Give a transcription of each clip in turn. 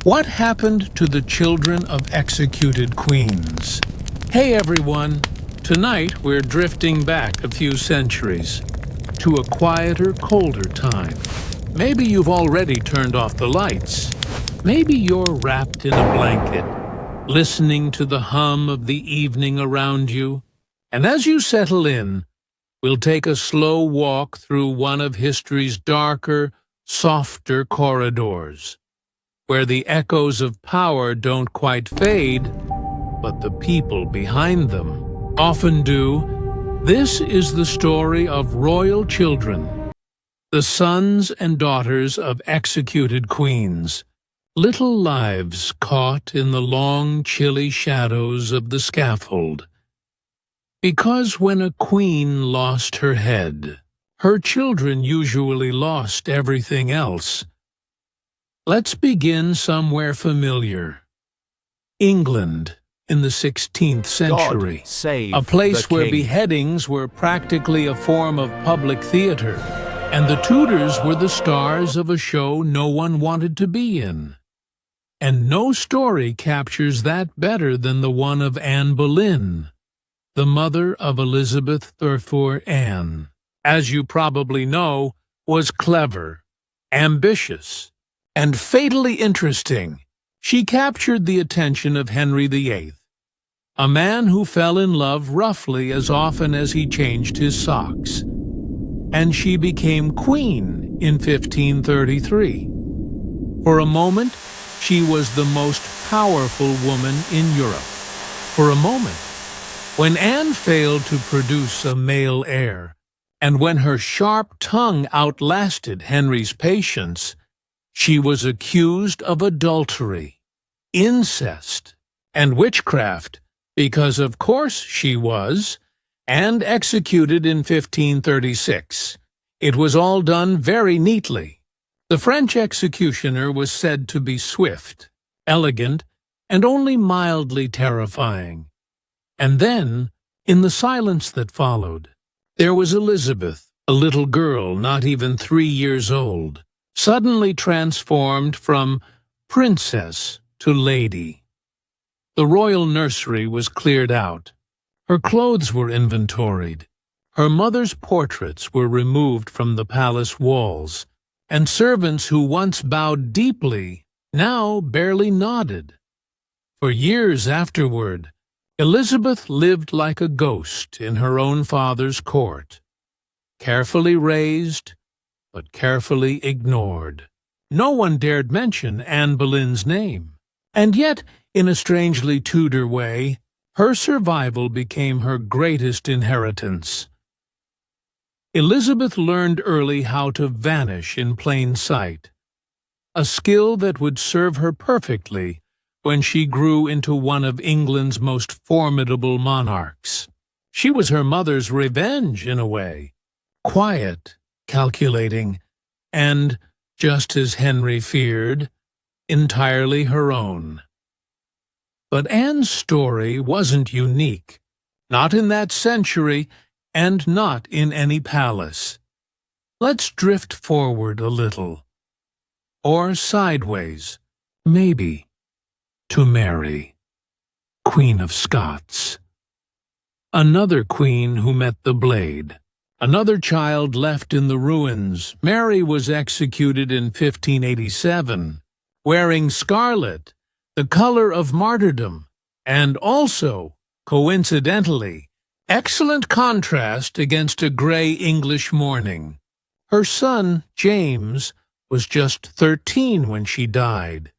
What happened to the children of executed queens? Hey everyone! Tonight we're drifting back a few centuries to a quieter, colder time. Maybe you've already turned off the lights. Maybe you're wrapped in a blanket, listening to the hum of the evening around you. And as you settle in, we'll take a slow walk through one of history's darker, softer corridors, where the echoes of power don't quite fade, but the people behind them often do. This is the story of royal children, the sons and daughters of executed queens, little lives caught in the long, chilly shadows of the scaffold. Because when a queen lost her head, her children usually lost everything else. Let's begin somewhere familiar. England in the 16th century, a place where beheadings were practically a form of public theater, and the Tudors were the stars of a show no one wanted to be in. And no story captures that better than the one of Anne Boleyn, the mother of Elizabeth, therefore Anne. As you probably know, was clever, ambitious, and fatally interesting. She captured the attention of Henry VIII, a man who fell in love roughly as often as he changed his socks. And she became queen in 1533. For a moment, she was the most powerful woman in Europe. For a moment, when Anne failed to produce a male heir, and when her sharp tongue outlasted Henry's patience, she was accused of adultery, incest, and witchcraft, because of course she was, and executed in 1536. It was all done very neatly. The French executioner was said to be swift, elegant, and only mildly terrifying. And then, in the silence that followed, there was Elizabeth, a little girl not even 3 years old, suddenly transformed from princess to lady. The royal nursery was cleared out. Her clothes were inventoried. Her mother's portraits were removed from the palace walls, and servants who once bowed deeply now barely nodded. For years afterward, Elizabeth lived like a ghost in her own father's court, carefully raised, but carefully ignored. No one dared mention Anne Boleyn's name. And yet, in a strangely Tudor way, her survival became her greatest inheritance. Elizabeth learned early how to vanish in plain sight, a skill that would serve her perfectly when she grew into one of England's most formidable monarchs. She was her mother's revenge, in a way, quiet, calculating, and, just as Henry feared, entirely her own. But Anne's story wasn't unique, not in that century, and not in any palace. Let's drift forward a little, or sideways, maybe, to Mary, Queen of Scots. Another queen who met the blade. Another child left in the ruins. Mary was executed in 1587, wearing scarlet, the color of martyrdom, and also, coincidentally, excellent contrast against a grey English morning. Her son, James, was just 13 when she died,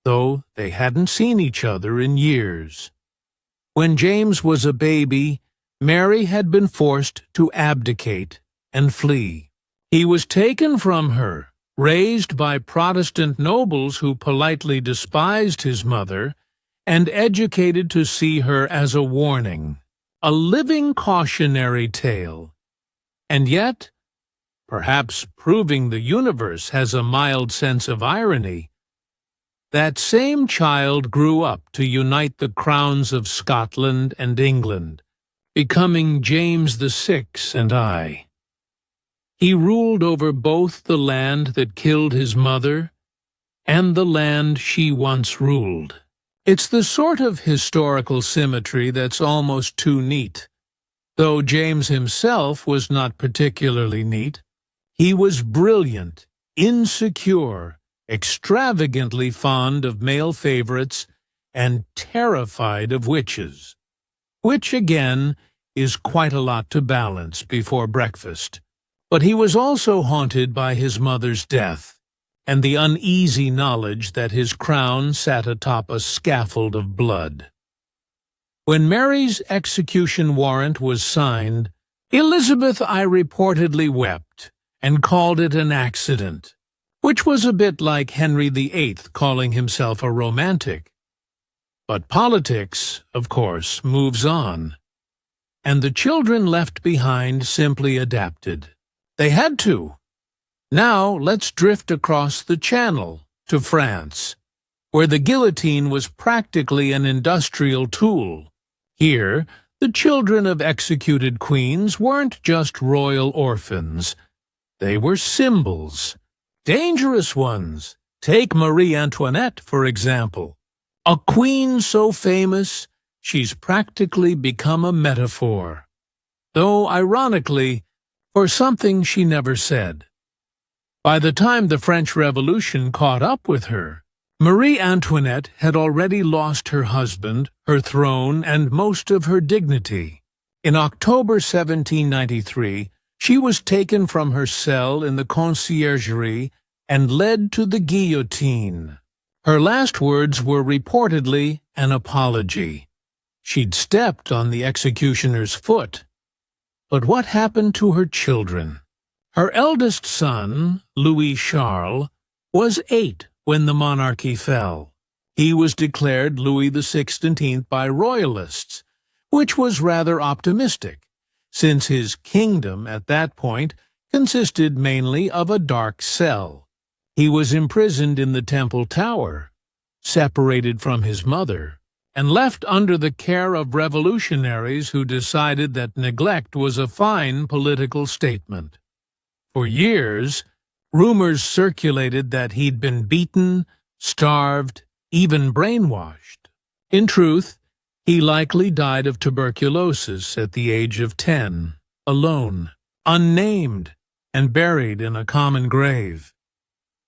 though they hadn't seen each other in years. When James was a baby, Mary had been forced to abdicate and flee. He was taken from her, raised by Protestant nobles who politely despised his mother, and educated to see her as a warning, a living cautionary tale. And yet, perhaps proving the universe has a mild sense of irony, that same child grew up to unite the crowns of Scotland and England, becoming James VI and I. He ruled over both the land that killed his mother and the land she once ruled. It's the sort of historical symmetry that's almost too neat. Though James himself was not particularly neat, he was brilliant, insecure, extravagantly fond of male favorites, and terrified of witches. Which, again, is quite a lot to balance before breakfast. But he was also haunted by his mother's death, and the uneasy knowledge that his crown sat atop a scaffold of blood. When Mary's execution warrant was signed, Elizabeth I reportedly wept and called it an accident, which was a bit like Henry VIII calling himself a romantic. But politics, of course, moves on, and the children left behind simply adapted. They had to. Now let's drift across the Channel to France, where the guillotine was practically an industrial tool. Here, the children of executed queens weren't just royal orphans. They were symbols, dangerous ones. Take Marie Antoinette, for example. A queen so famous, she's practically become a metaphor. Though, ironically, for something she never said. By the time the French Revolution caught up with her, Marie Antoinette had already lost her husband, her throne, and most of her dignity. In October 1793, she was taken from her cell in the Conciergerie and led to the guillotine. Her last words were reportedly an apology. She'd stepped on the executioner's foot. But what happened to her children? Her eldest son, Louis Charles, was 8 when the monarchy fell. He was declared Louis XVI by royalists, which was rather optimistic, since his kingdom at that point consisted mainly of a dark cell. He was imprisoned in the Temple Tower, separated from his mother, and left under the care of revolutionaries who decided that neglect was a fine political statement. For years, rumors circulated that he'd been beaten, starved, even brainwashed. In truth, he likely died of tuberculosis at the age of 10, alone, unnamed, and buried in a common grave.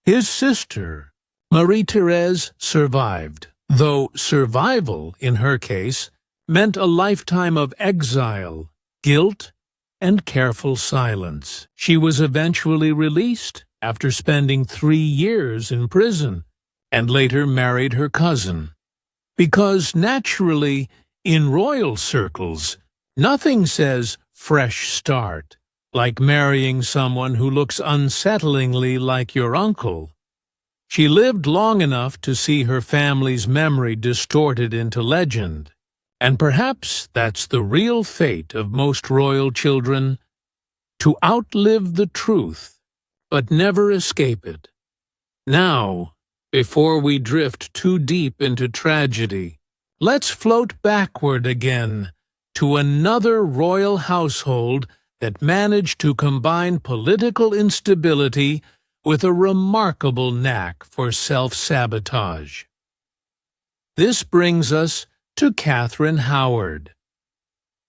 His sister, Marie-Thérèse, survived, though survival, in her case, meant a lifetime of exile, guilt, and careful silence. She was eventually released after spending 3 years in prison, and later married her cousin. Because naturally, in royal circles, nothing says fresh start like marrying someone who looks unsettlingly like your uncle. She lived long enough to see her family's memory distorted into legend. And perhaps that's the real fate of most royal children, to outlive the truth, but never escape it. Now, before we drift too deep into tragedy, let's float backward again to another royal household that managed to combine political instability with a remarkable knack for self-sabotage. This brings us to Catherine Howard,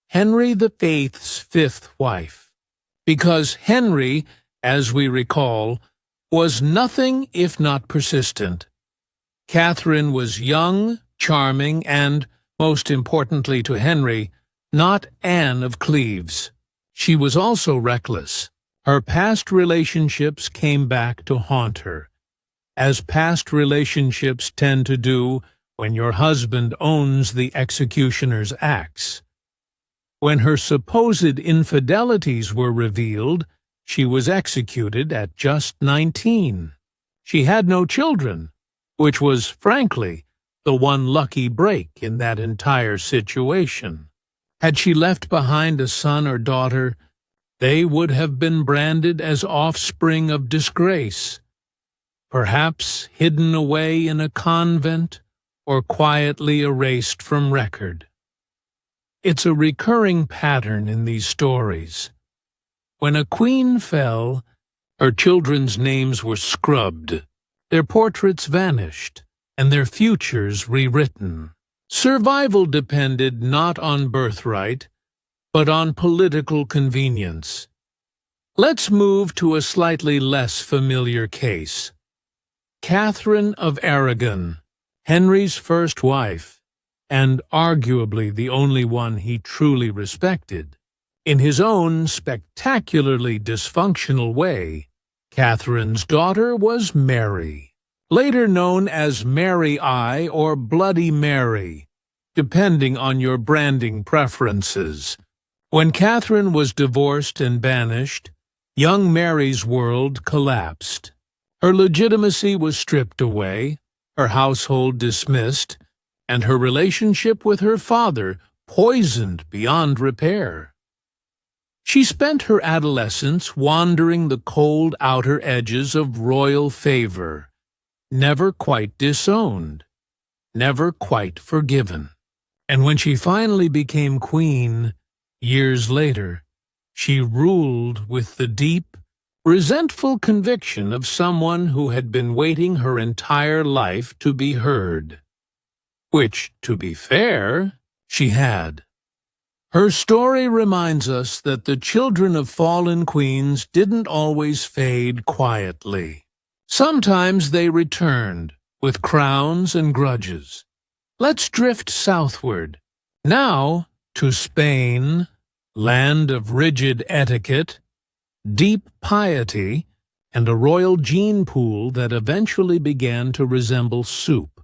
Henry VIII's 5th wife, because Henry, as we recall, was nothing if not persistent. Catherine was young, charming, and, most importantly to Henry, not Anne of Cleves. She was also reckless. Her past relationships came back to haunt her, as past relationships tend to do when your husband owns the executioner's axe. When her supposed infidelities were revealed, she was executed at just 19. She had no children, which was, frankly, the one lucky break in that entire situation. Had she left behind a son or daughter, they would have been branded as offspring of disgrace, perhaps hidden away in a convent or quietly erased from record. It's a recurring pattern in these stories. When a queen fell, her children's names were scrubbed, their portraits vanished, and their futures rewritten. Survival depended not on birthright, but on political convenience. Let's move to a slightly less familiar case. Catherine of Aragon, Henry's first wife, and arguably the only one he truly respected. In his own spectacularly dysfunctional way, Catherine's daughter was Mary, later known as Mary I or Bloody Mary, depending on your branding preferences. When Catherine was divorced and banished, young Mary's world collapsed. Her legitimacy was stripped away, her household dismissed, and her relationship with her father poisoned beyond repair. She spent her adolescence wandering the cold outer edges of royal favor, never quite disowned, never quite forgiven. And when she finally became queen, years later, she ruled with the deep, resentful conviction of someone who had been waiting her entire life to be heard. Which, to be fair, she had. Her story reminds us that the children of fallen queens didn't always fade quietly. Sometimes they returned, with crowns and grudges. Let's drift southward, now to Spain, land of rigid etiquette, deep piety, and a royal gene pool that eventually began to resemble soup.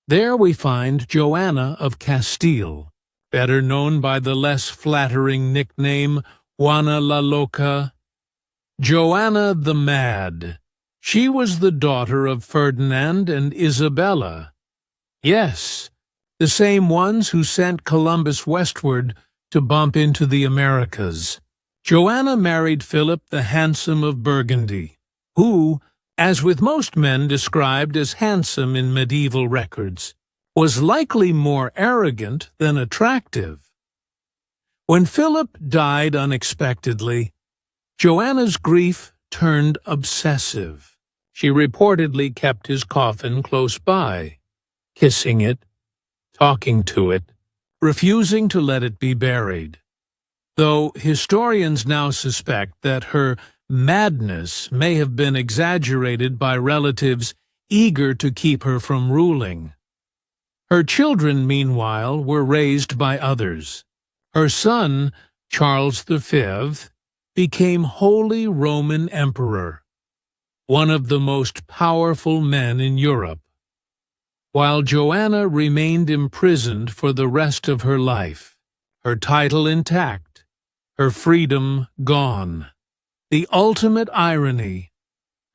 There we find Joanna of Castile, better known by the less flattering nickname Juana la Loca. Joanna the Mad. She was the daughter of Ferdinand and Isabella. Yes, the same ones who sent Columbus westward to bump into the Americas. Joanna married Philip the Handsome of Burgundy, who, as with most men described as handsome in medieval records, was likely more arrogant than attractive. When Philip died unexpectedly, Joanna's grief turned obsessive. She reportedly kept his coffin close by, kissing it, talking to it, refusing to let it be buried. Though historians now suspect that her madness may have been exaggerated by relatives eager to keep her from ruling. Her children, meanwhile, were raised by others. Her son, Charles V, became Holy Roman Emperor, one of the most powerful men in Europe, while Joanna remained imprisoned for the rest of her life, her title intact, her freedom gone. The ultimate irony,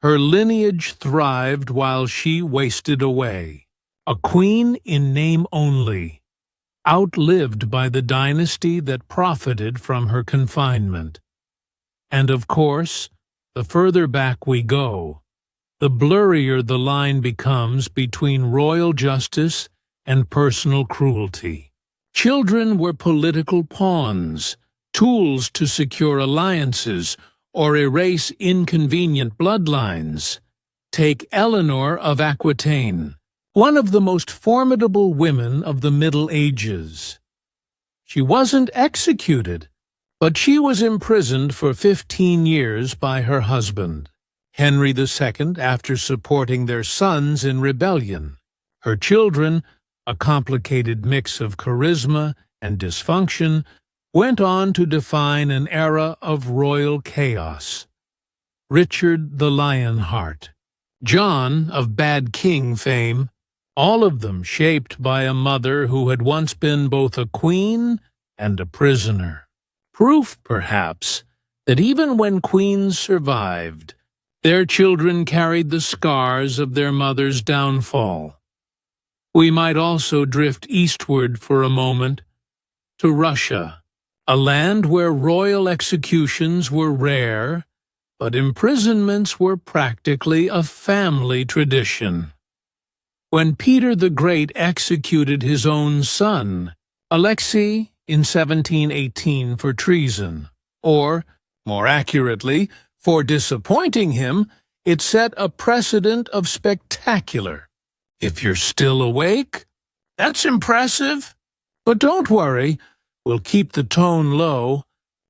her lineage thrived while she wasted away. A queen in name only, outlived by the dynasty that profited from her confinement. And of course, the further back we go, the blurrier the line becomes between royal justice and personal cruelty. Children were political pawns, tools to secure alliances or erase inconvenient bloodlines. Take Eleanor of Aquitaine, one of the most formidable women of the Middle Ages. She wasn't executed, but she was imprisoned for 15 years by her husband, Henry II, after supporting their sons in rebellion. Her children, a complicated mix of charisma and dysfunction, went on to define an era of royal chaos. Richard the Lionheart, John of Bad King fame, all of them shaped by a mother who had once been both a queen and a prisoner. Proof, perhaps, that even when queens survived, their children carried the scars of their mother's downfall. We might also drift eastward for a moment to Russia, a land where royal executions were rare, but imprisonments were practically a family tradition. When Peter the Great executed his own son, Alexei, in 1718 for treason, or, more accurately, for disappointing him It set a precedent of spectacular. If you're still awake, that's impressive. But don't worry, we'll keep the tone low,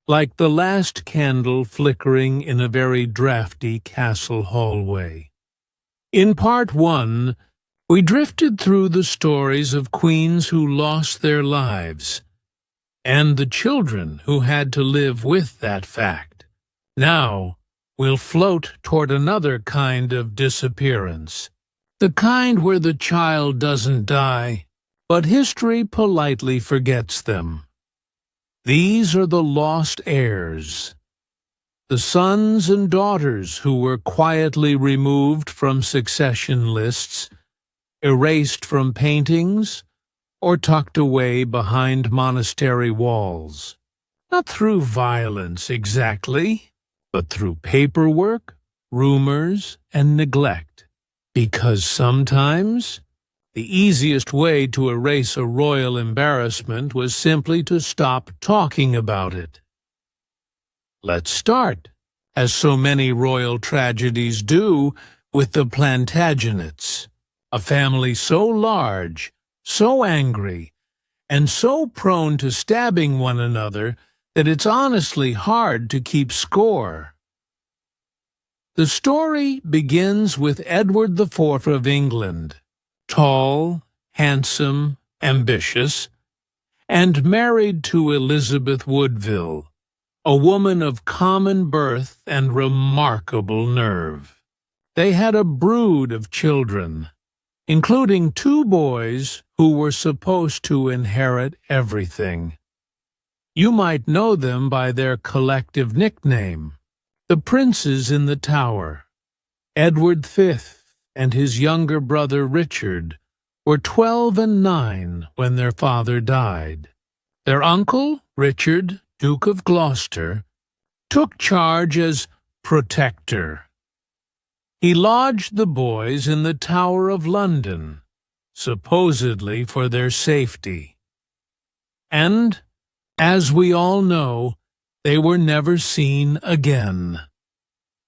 like the last candle flickering in a very drafty castle hallway. In Part 1, we drifted through the stories of queens who lost their lives, and the children who had to live with that fact. Now, we'll float toward another kind of disappearance. The kind where the child doesn't die, but history politely forgets them. These are the lost heirs, the sons and daughters who were quietly removed from succession lists, erased from paintings, or tucked away behind monastery walls. Not through violence exactly, but through paperwork, rumors, and neglect. Because sometimes the easiest way to erase a royal embarrassment was simply to stop talking about it. Let's start, as so many royal tragedies do, with the Plantagenets, a family so large, so angry, and so prone to stabbing one another that it's honestly hard to keep score. The story begins with Edward IV of England, tall, handsome, ambitious, and married to Elizabeth Woodville, a woman of common birth and remarkable nerve. They had a brood of children, including 2 boys who were supposed to inherit everything. You might know them by their collective nickname, the Princes in the Tower. Edward V and his younger brother Richard were 12 and 9 when their father died. Their uncle, Richard, Duke of Gloucester, took charge as protector. He lodged the boys in the Tower of London, supposedly for their safety. And, as we all know, they were never seen again.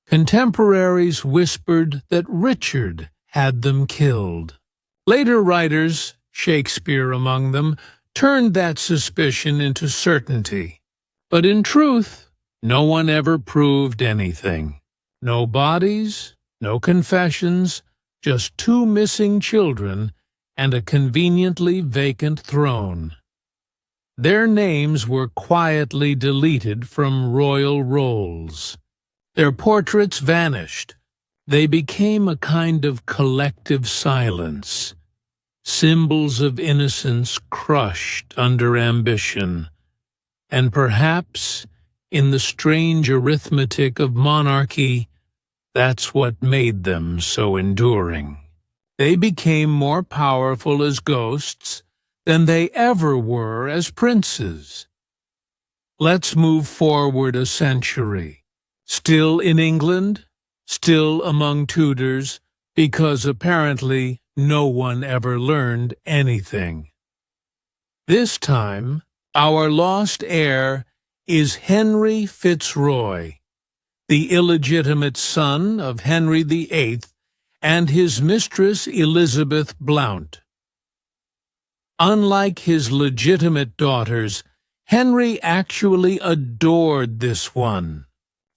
Contemporaries whispered that Richard had them killed. Later writers, Shakespeare among them, turned that suspicion into certainty. But in truth, no one ever proved anything. No bodies, no confessions, just 2 missing children and a conveniently vacant throne. Their names were quietly deleted from royal rolls. Their portraits vanished. They became a kind of collective silence, symbols of innocence crushed under ambition. And perhaps, in the strange arithmetic of monarchy, that's what made them so enduring. They became more powerful as ghosts than they ever were as princes. Let's move forward a century. Still in England, still among Tudors, because apparently no one ever learned anything. This time, our lost heir is Henry Fitzroy, the illegitimate son of Henry VIII and his mistress Elizabeth Blount. Unlike his legitimate daughters, Henry actually adored this one.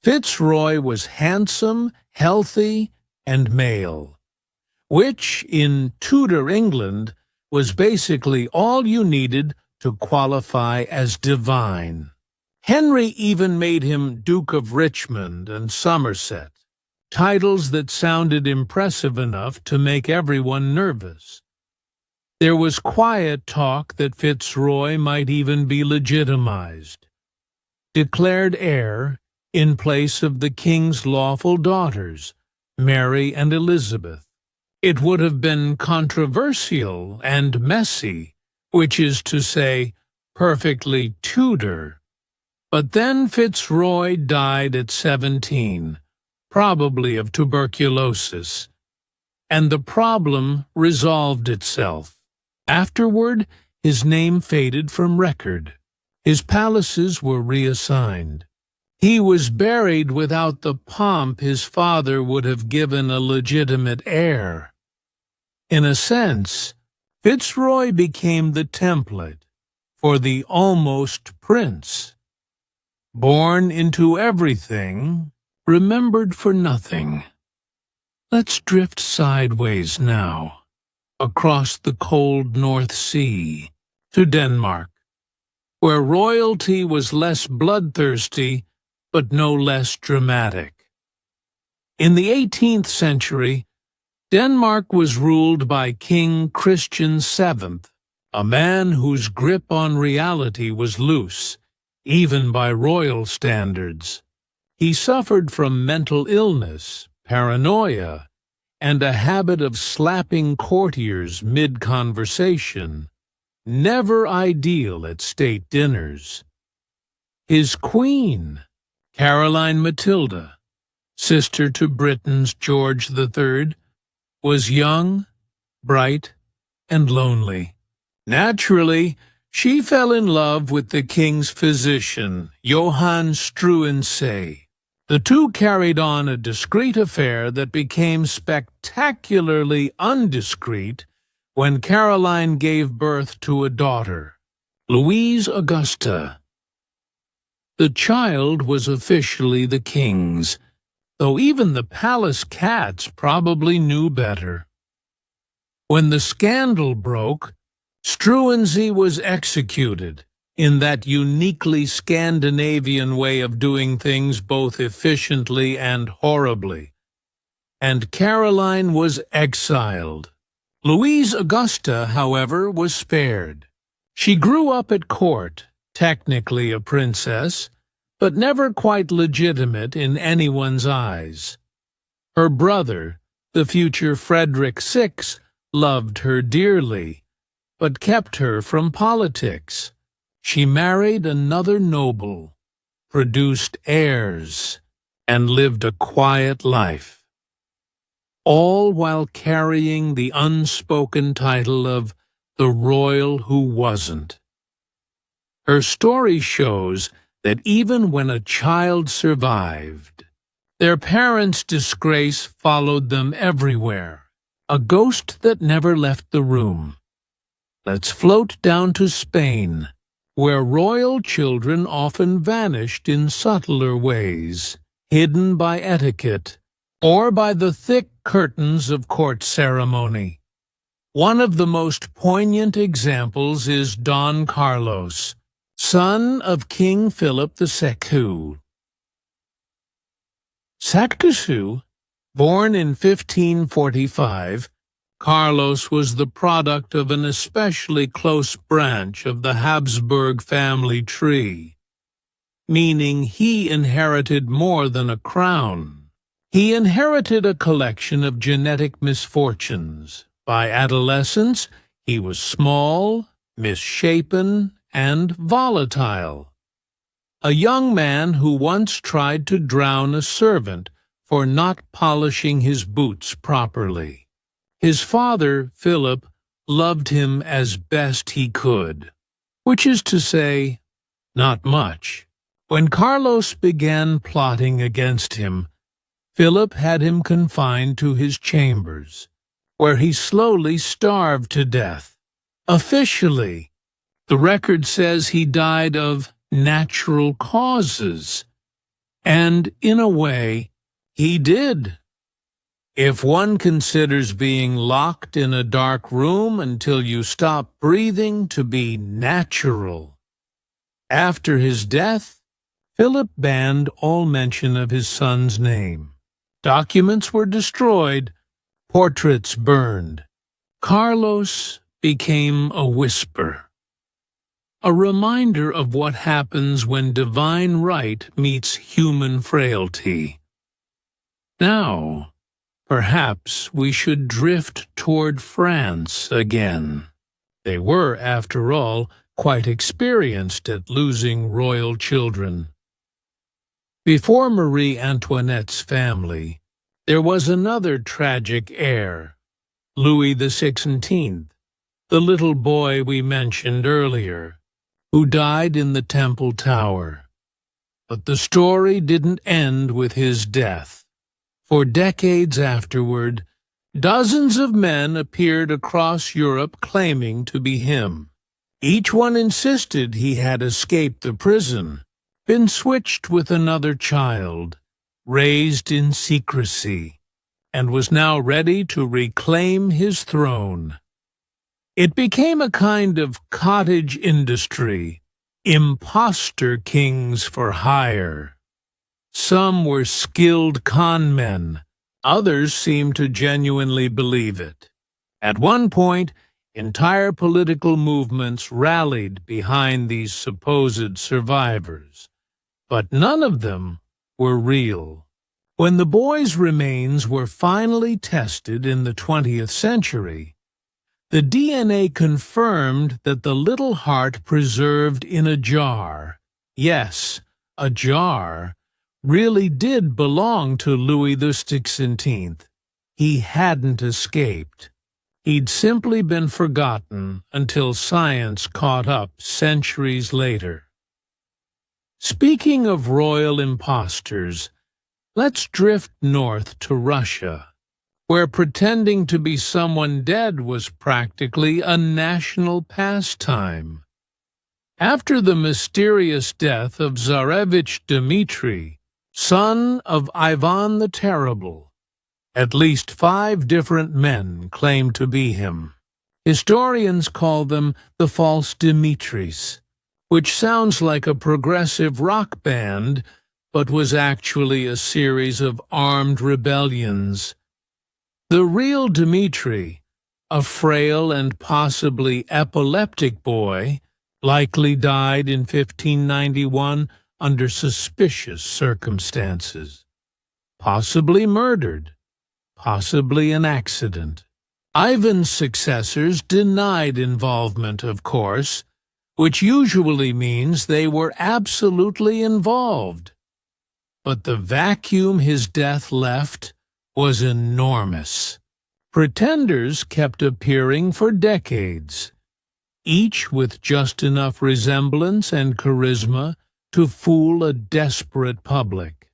Fitzroy was handsome, healthy, and male, which, in Tudor England, was basically all you needed to qualify as divine. Henry even made him Duke of Richmond and Somerset, titles that sounded impressive enough to make everyone nervous. There was quiet talk that Fitzroy might even be legitimized, declared heir in place of the king's lawful daughters, Mary and Elizabeth. It would have been controversial and messy, which is to say, perfectly Tudor. But then Fitzroy died at 17, probably of tuberculosis, and the problem resolved itself. Afterward, his name faded from record. His palaces were reassigned. He was buried without the pomp his father would have given a legitimate heir. In a sense, Fitzroy became the template for the almost prince. Born into everything, remembered for nothing. Let's drift sideways now, across the cold North Sea, to Denmark, where royalty was less bloodthirsty, but no less dramatic. In the 18th century, Denmark was ruled by King Christian VII, a man whose grip on reality was loose, even by royal standards. He suffered from mental illness, paranoia, and a habit of slapping courtiers mid-conversation, never ideal at state dinners. His queen, Caroline Matilda, sister to Britain's George III, was young, bright, and lonely. Naturally, she fell in love with the king's physician, Johann Struensee. The two carried on a discreet affair that became spectacularly undiscreet when Caroline gave birth to a daughter, Louise Augusta. The child was officially the king's, though even the palace cats probably knew better. When the scandal broke, Struensee was executed in that uniquely Scandinavian way of doing things both efficiently and horribly, and Caroline was exiled. Louise Augusta, however, was spared. She grew up at court, technically a princess, but never quite legitimate in anyone's eyes. Her brother, the future Frederick VI, loved her dearly, but kept her from politics. She married another noble, produced heirs, and lived a quiet life, all while carrying the unspoken title of the royal who wasn't. Her story shows that even when a child survived, their parents' disgrace followed them everywhere, a ghost that never left the room. Let's float down to Spain, where royal children often vanished in subtler ways, hidden by etiquette, or by the thick curtains of court ceremony. One of the most poignant examples is Don Carlos, son of King Philip II. Sactusou, born in 1545, Carlos was the product of an especially close branch of the Habsburg family tree, meaning he inherited more than a crown. He inherited a collection of genetic misfortunes. By adolescence, he was small, misshapen, and volatile. A young man who once tried to drown a servant for not polishing his boots properly. His father, Philip, loved him as best he could, which is to say, not much. When Carlos began plotting against him, Philip had him confined to his chambers, where he slowly starved to death. Officially, the record says he died of natural causes, and in a way, he did. If one considers being locked in a dark room until you stop breathing to be natural. After his death, Philip banned all mention of his son's name. Documents were destroyed, portraits burned. Carlos became a whisper, a reminder of what happens when divine right meets human frailty. Now, perhaps we should drift toward France again. They were, after all, quite experienced at losing royal children. Before Marie Antoinette's family, there was another tragic heir, Louis XVI, the little boy we mentioned earlier, who died in the Temple Tower. But the story didn't end with his death. For decades afterward, dozens of men appeared across Europe claiming to be him. Each one insisted he had escaped the prison, been switched with another child, raised in secrecy, and was now ready to reclaim his throne. It became a kind of cottage industry, imposter kings for hire. Some were skilled con men, others seemed to genuinely believe it. At one point, entire political movements rallied behind these supposed survivors, but none of them were real. When the boy's remains were finally tested in the 20th century, the DNA confirmed that the little heart preserved in a jar, yes, a jar, really did belong to Louis XVI. He hadn't escaped. He'd simply been forgotten until science caught up centuries later. Speaking of royal impostors, let's drift north to Russia, where pretending to be someone dead was practically a national pastime. After the mysterious death of Tsarevich Dmitri, son of Ivan the Terrible, at least 5 different men claimed to be him. Historians call them the false Dimitris, which sounds like a progressive rock band, but was actually a series of armed rebellions. The real Dmitri, a frail and possibly epileptic boy, likely died in 1591 under suspicious circumstances. Possibly murdered, possibly an accident. Ivan's successors denied involvement, of course, which usually means they were absolutely involved. But the vacuum his death left was enormous. Pretenders kept appearing for decades, each with just enough resemblance and charisma to fool a desperate public.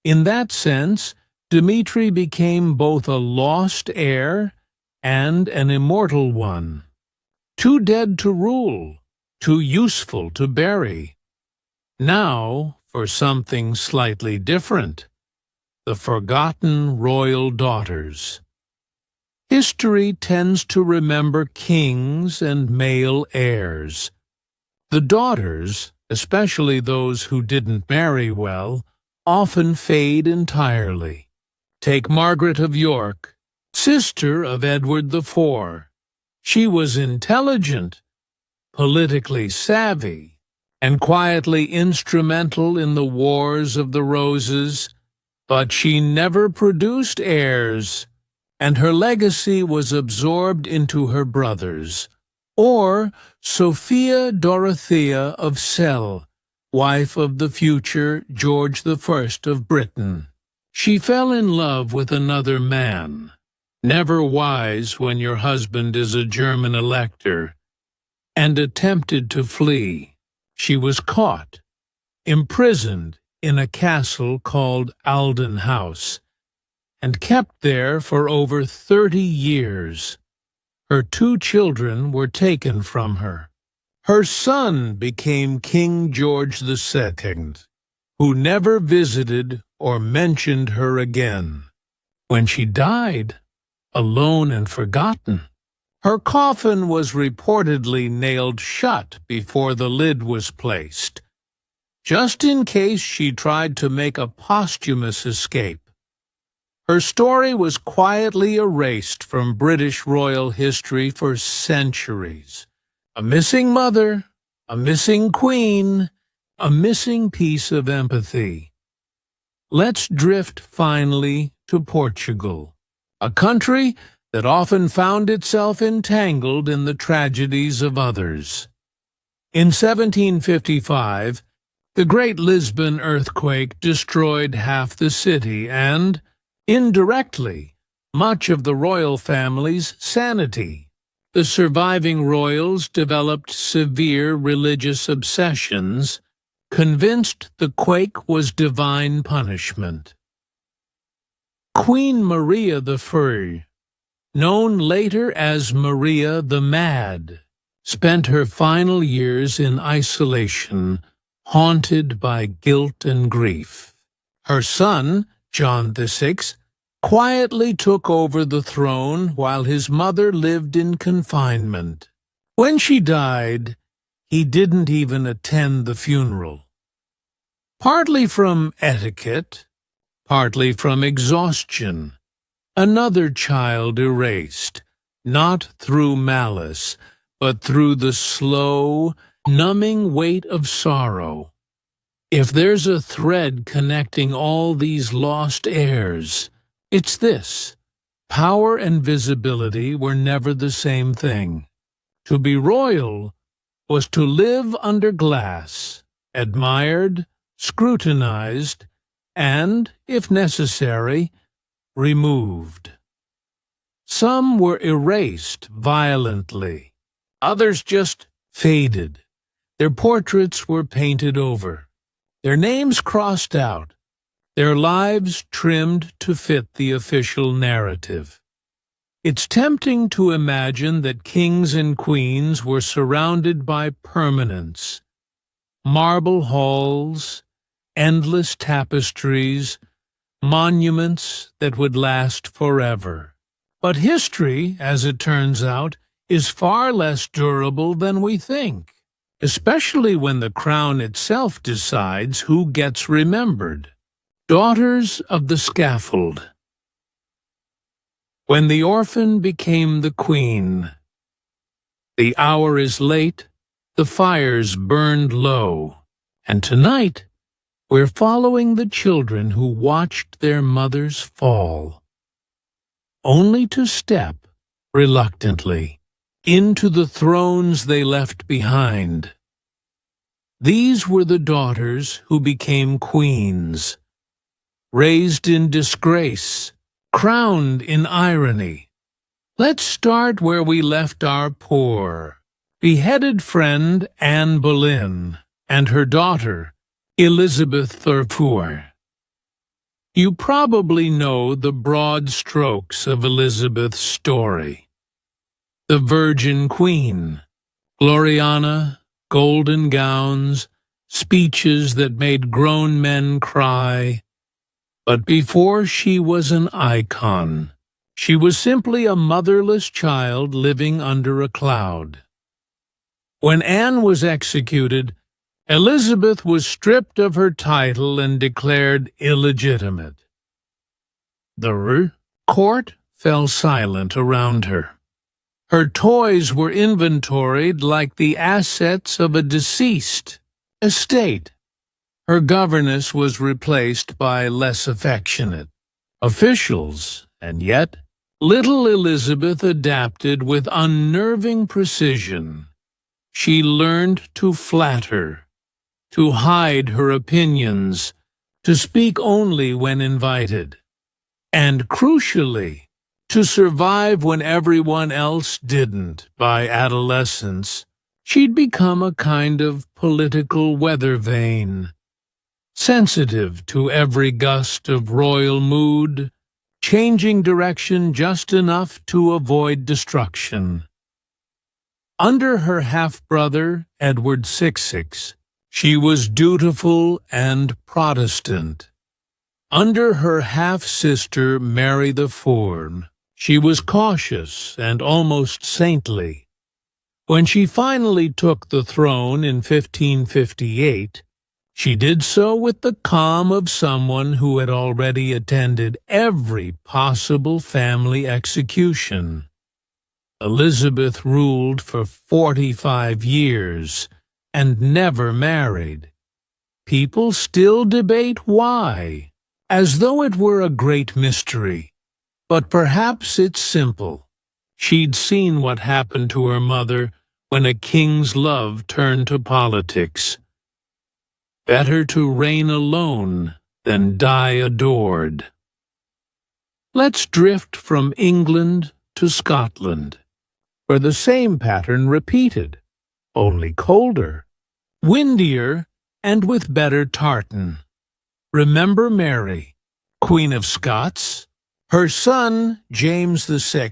In that sense, Dmitri became both a lost heir and an immortal one, too dead to rule, too useful to bury. Now for something slightly different. The forgotten royal daughters. History tends to remember kings and male heirs. The daughters, especially those who didn't marry well, often fade entirely. Take Margaret of York, sister of Edward IV. She was intelligent, politically savvy, and quietly instrumental in the Wars of the Roses, but she never produced heirs, and her legacy was absorbed into her brothers. Or Sophia Dorothea of Celle, wife of the future George I of Britain. She fell in love with another man, never wise when your husband is a German elector, and attempted to flee. She was caught, imprisoned in a castle called Alden House, and kept there for over 30 years. Her 2 children were taken from her. Her son became King George II, who never visited or mentioned her again. When she died, alone and forgotten, her coffin was reportedly nailed shut before the lid was placed, just in case she tried to make a posthumous escape. Her story was quietly erased from British royal history for centuries. A missing mother, a missing queen, a missing piece of empathy. Let's drift finally to Portugal, a country that often found itself entangled in the tragedies of others. In 1755, the Great Lisbon earthquake destroyed half the city and, indirectly, much of the royal family's sanity. The surviving royals developed severe religious obsessions, convinced the quake was divine punishment. Queen Maria I, known later as Maria the Mad, spent her final years in isolation, haunted by guilt and grief. Her son, John VI, quietly took over the throne while his mother lived in confinement. When she died, he didn't even attend the funeral. Partly from etiquette, partly from exhaustion, another child erased, not through malice, but through the slow, numbing weight of sorrow. If there's a thread connecting all these lost heirs, it's this: power and visibility were never the same thing. To be royal was to live under glass, admired, scrutinized, and, if necessary, removed. Some were erased violently, others just faded. Their portraits were painted over, their names crossed out, their lives trimmed to fit the official narrative. It's tempting to imagine that kings and queens were surrounded by permanence, marble halls, endless tapestries, monuments that would last forever. But history, as it turns out, is far less durable than we think, especially when the crown itself decides who gets remembered. Daughters of the Scaffold. When the orphan became the queen. The hour is late, the fires burned low, and tonight we're following the children who watched their mothers fall, only to step, reluctantly, into the thrones they left behind. These were the daughters who became queens, raised in disgrace, crowned in irony. Let's start where we left our poor, beheaded friend Anne Boleyn and her daughter, Elizabeth IV. You probably know the broad strokes of Elizabeth's story. The Virgin Queen, Gloriana, golden gowns, speeches that made grown men cry. But before she was an icon, she was simply a motherless child living under a cloud. When Anne was executed, Elizabeth was stripped of her title and declared illegitimate. The court fell silent around her. Her toys were inventoried like the assets of a deceased estate. Her governess was replaced by less affectionate officials, and yet little Elizabeth adapted with unnerving precision. She learned to flatter, to hide her opinions, to speak only when invited, and crucially, to survive when everyone else didn't. By adolescence, she'd become a kind of political weather vane, sensitive to every gust of royal mood, changing direction just enough to avoid destruction. Under her half-brother, Edward VI, she was dutiful and Protestant. Under her half-sister, Mary IV, she was cautious and almost saintly. When she finally took the throne in 1558, she did so with the calm of someone who had already attended every possible family execution. Elizabeth ruled for 45 years and never married. People still debate why, as though it were a great mystery. But perhaps it's simple. She'd seen what happened to her mother when a king's love turned to politics. Better to reign alone than die adored. Let's drift from England to Scotland, where the same pattern repeated, only colder, windier, and with better tartan. Remember Mary, Queen of Scots? Her son, James VI,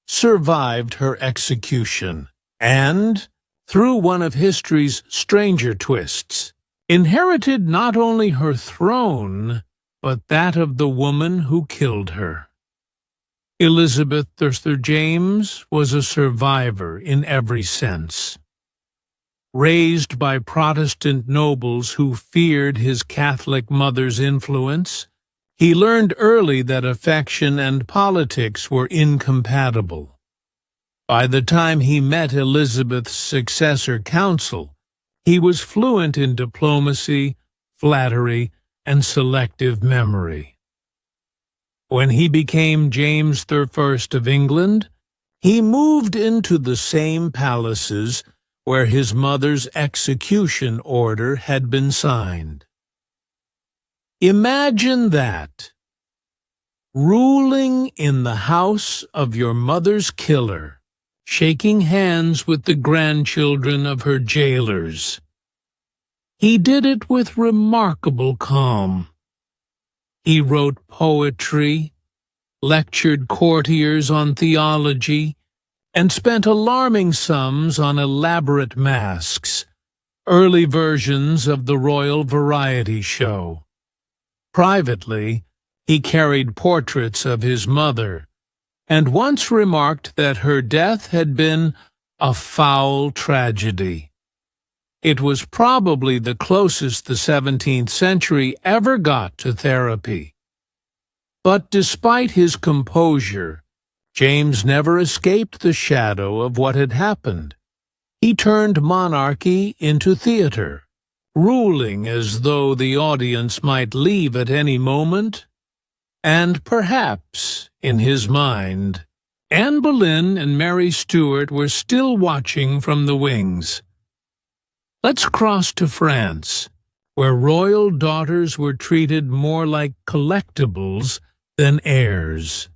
survived her execution, and, through one of history's stranger twists, inherited not only her throne, but that of the woman who killed her. Elizabeth James was a survivor in every sense. Raised by Protestant nobles who feared his Catholic mother's influence, he learned early that affection and politics were incompatible. By the time he met Elizabeth's successor council, he was fluent in diplomacy, flattery, and selective memory. When he became James I of England, he moved into the same palaces where his mother's execution order had been signed. Imagine that, ruling in the house of your mother's killer, shaking hands with the grandchildren of her jailers. He did it with remarkable calm. He wrote poetry, lectured courtiers on theology, and spent alarming sums on elaborate masks, early versions of the royal variety show. Privately, he carried portraits of his mother, and once remarked that her death had been a foul tragedy. It was probably the closest the 17th century ever got to therapy. But despite his composure, James never escaped the shadow of what had happened. He turned monarchy into theater, ruling as though the audience might leave at any moment. And perhaps, in his mind, Anne Boleyn and Mary Stuart were still watching from the wings. Let's cross to France, where royal daughters were treated more like collectibles than heirs.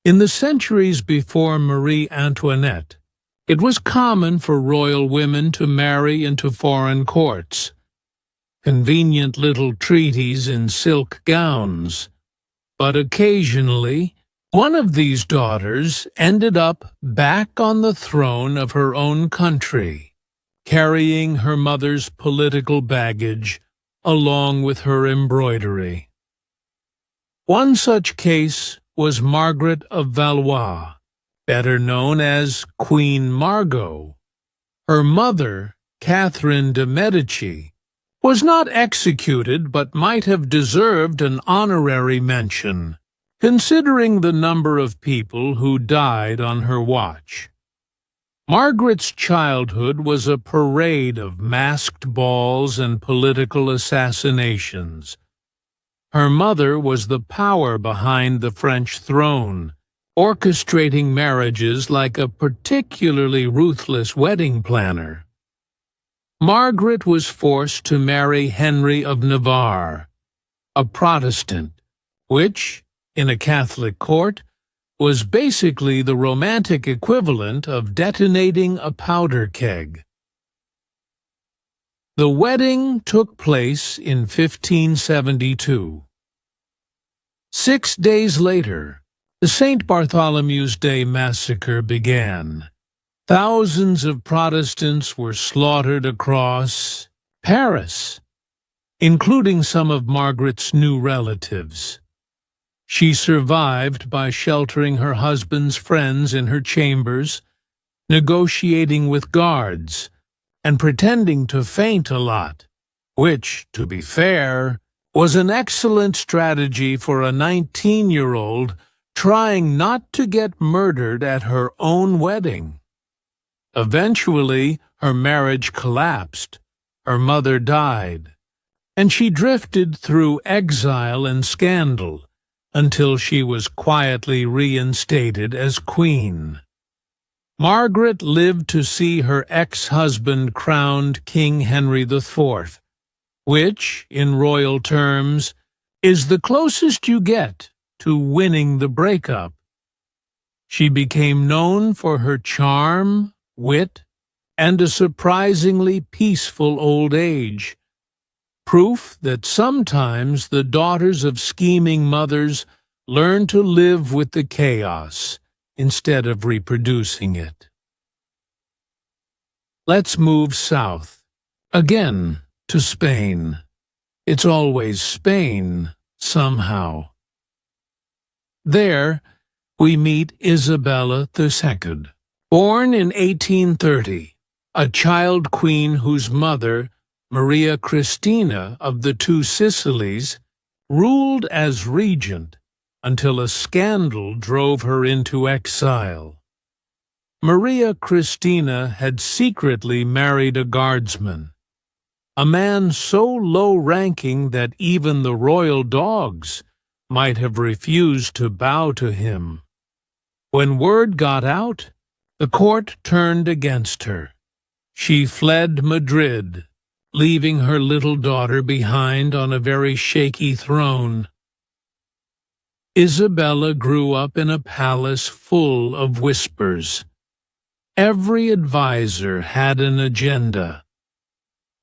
In the centuries before Marie Antoinette, it was common for royal women to marry into foreign courts. Convenient little treaties in silk gowns. But occasionally, one of these daughters ended up back on the throne of her own country, carrying her mother's political baggage along with her embroidery. One such case was Margaret of Valois, better known as Queen Margot. Her mother, Catherine de' Medici, was not executed but might have deserved an honorary mention, considering the number of people who died on her watch. Margaret's childhood was a parade of masked balls and political assassinations. Her mother was the power behind the French throne, orchestrating marriages like a particularly ruthless wedding planner. Margaret was forced to marry Henry of Navarre, a Protestant, which, in a Catholic court, was basically the romantic equivalent of detonating a powder keg. The wedding took place in 1572. 6 days later, the St. Bartholomew's Day massacre began. Thousands of Protestants were slaughtered across Paris, including some of Margaret's new relatives. She survived by sheltering her husband's friends in her chambers, negotiating with guards, and pretending to faint a lot, which, to be fair, was an excellent strategy for a 19-year-old trying not to get murdered at her own wedding. Eventually, her marriage collapsed, her mother died, and she drifted through exile and scandal until she was quietly reinstated as queen. Margaret lived to see her ex-husband crowned King Henry IV, which, in royal terms, is the closest you get to winning the breakup. She became known for her charm, wit, and a surprisingly peaceful old age, proof that sometimes the daughters of scheming mothers learn to live with the chaos instead of reproducing it. Let's move south, again to Spain. It's always Spain, somehow. There, we meet Isabella II. Born in 1830, a child queen whose mother, Maria Cristina of the Two Sicilies, ruled as regent until a scandal drove her into exile. Maria Cristina had secretly married a guardsman, a man so low-ranking that even the royal dogs might have refused to bow to him. When word got out, the court turned against her. She fled Madrid, leaving her little daughter behind on a very shaky throne. Isabella grew up in a palace full of whispers. Every advisor had an agenda.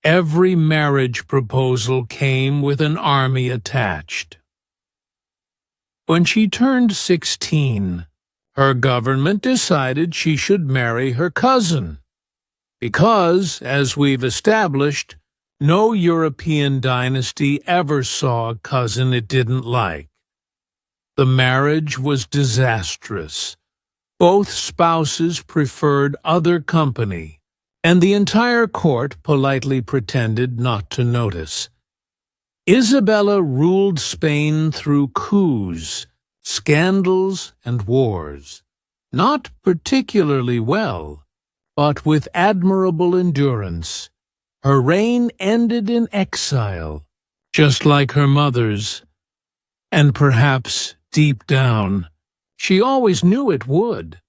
Every marriage proposal came with an army attached. When she turned 16, her government decided she should marry her cousin, because, as we've established, no European dynasty ever saw a cousin it didn't like. The marriage was disastrous. Both spouses preferred other company, and the entire court politely pretended not to notice. Isabella ruled Spain through coups, scandals, and wars, not particularly well, but with admirable endurance. Her reign ended in exile, just like her mother's, and perhaps deep down, she always knew it would.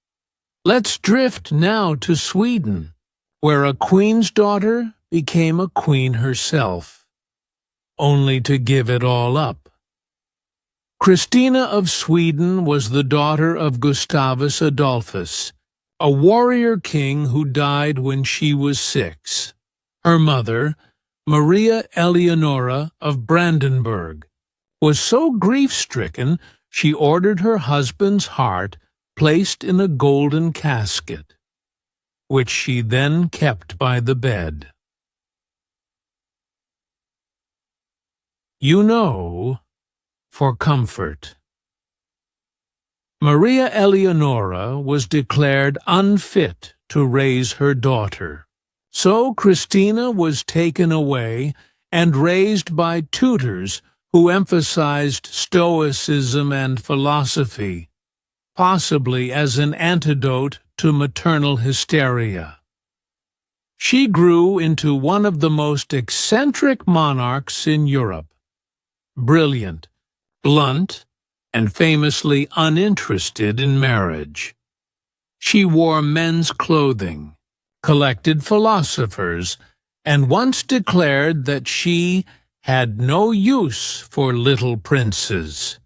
Let's drift now to Sweden, where a queen's daughter became a queen herself, only to give it all up. Christina of Sweden was the daughter of Gustavus Adolphus, a warrior king who died when she was 6. Her mother, Maria Eleonora of Brandenburg, was so grief-stricken she ordered her husband's heart placed in a golden casket, which she then kept by the bed. You know, for comfort. Maria Eleonora was declared unfit to raise her daughter, so Christina was taken away and raised by tutors who emphasized stoicism and philosophy, possibly as an antidote to maternal hysteria. She grew into one of the most eccentric monarchs in Europe, brilliant, blunt, and famously uninterested in marriage. She wore men's clothing, collected philosophers, and once declared that she had no use for little princes.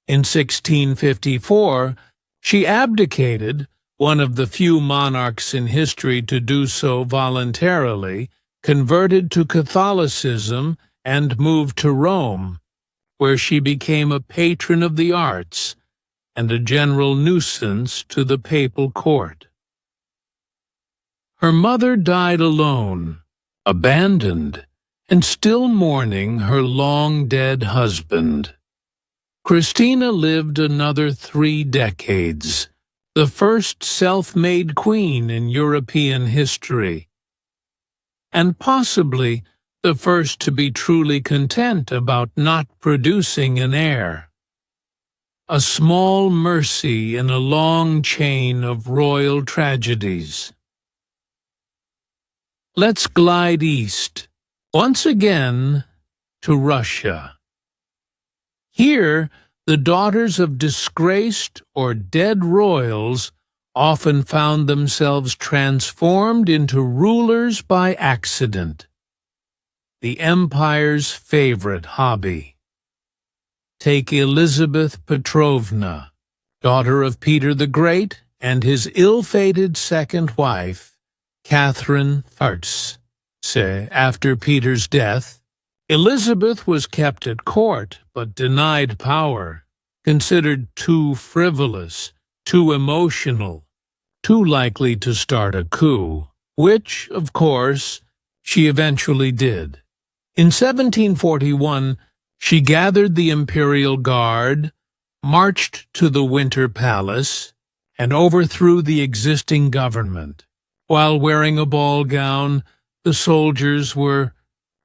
In 1654, she abdicated, one of the few monarchs in history to do so voluntarily, converted to Catholicism, and moved to Rome, where she became a patron of the arts and a general nuisance to the papal court. Her mother died alone, abandoned, and still mourning her long-dead husband. Christina lived another 3 decades, the first self-made queen in European history, and possibly the first to be truly content about not producing an heir. A small mercy in a long chain of royal tragedies. Let's glide east, once again, to Russia. Here, the daughters of disgraced or dead royals often found themselves transformed into rulers by accident, the empire's favorite hobby. Take Elizabeth Petrovna, daughter of Peter the Great and his ill-fated second wife, Catherine Farce. After Peter's death, Elizabeth was kept at court, but denied power, considered too frivolous, too emotional, too likely to start a coup, which, of course, she eventually did. In 1741, she gathered the imperial guard, marched to the Winter Palace, and overthrew the existing government. While wearing a ball gown, the soldiers were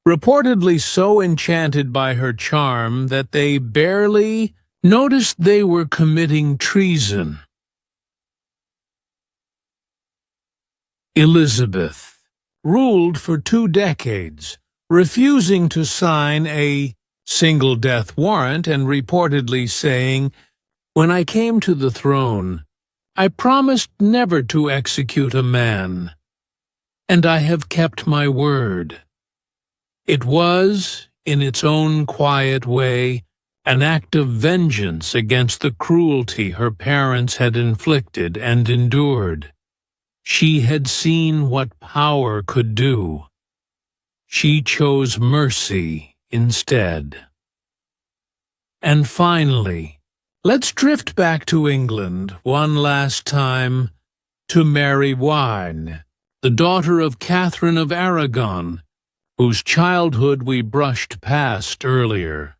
reportedly so enchanted by her charm that they barely noticed they were committing treason. Elizabeth ruled for 2 decades, refusing to sign a single death warrant and reportedly saying, "When I came to the throne, I promised never to execute a man, and I have kept my word." It was, in its own quiet way, an act of vengeance against the cruelty her parents had inflicted and endured. She had seen what power could do. She chose mercy instead. And finally, let's drift back to England one last time to Mary Wine, the daughter of Catherine of Aragon, whose childhood we brushed past earlier.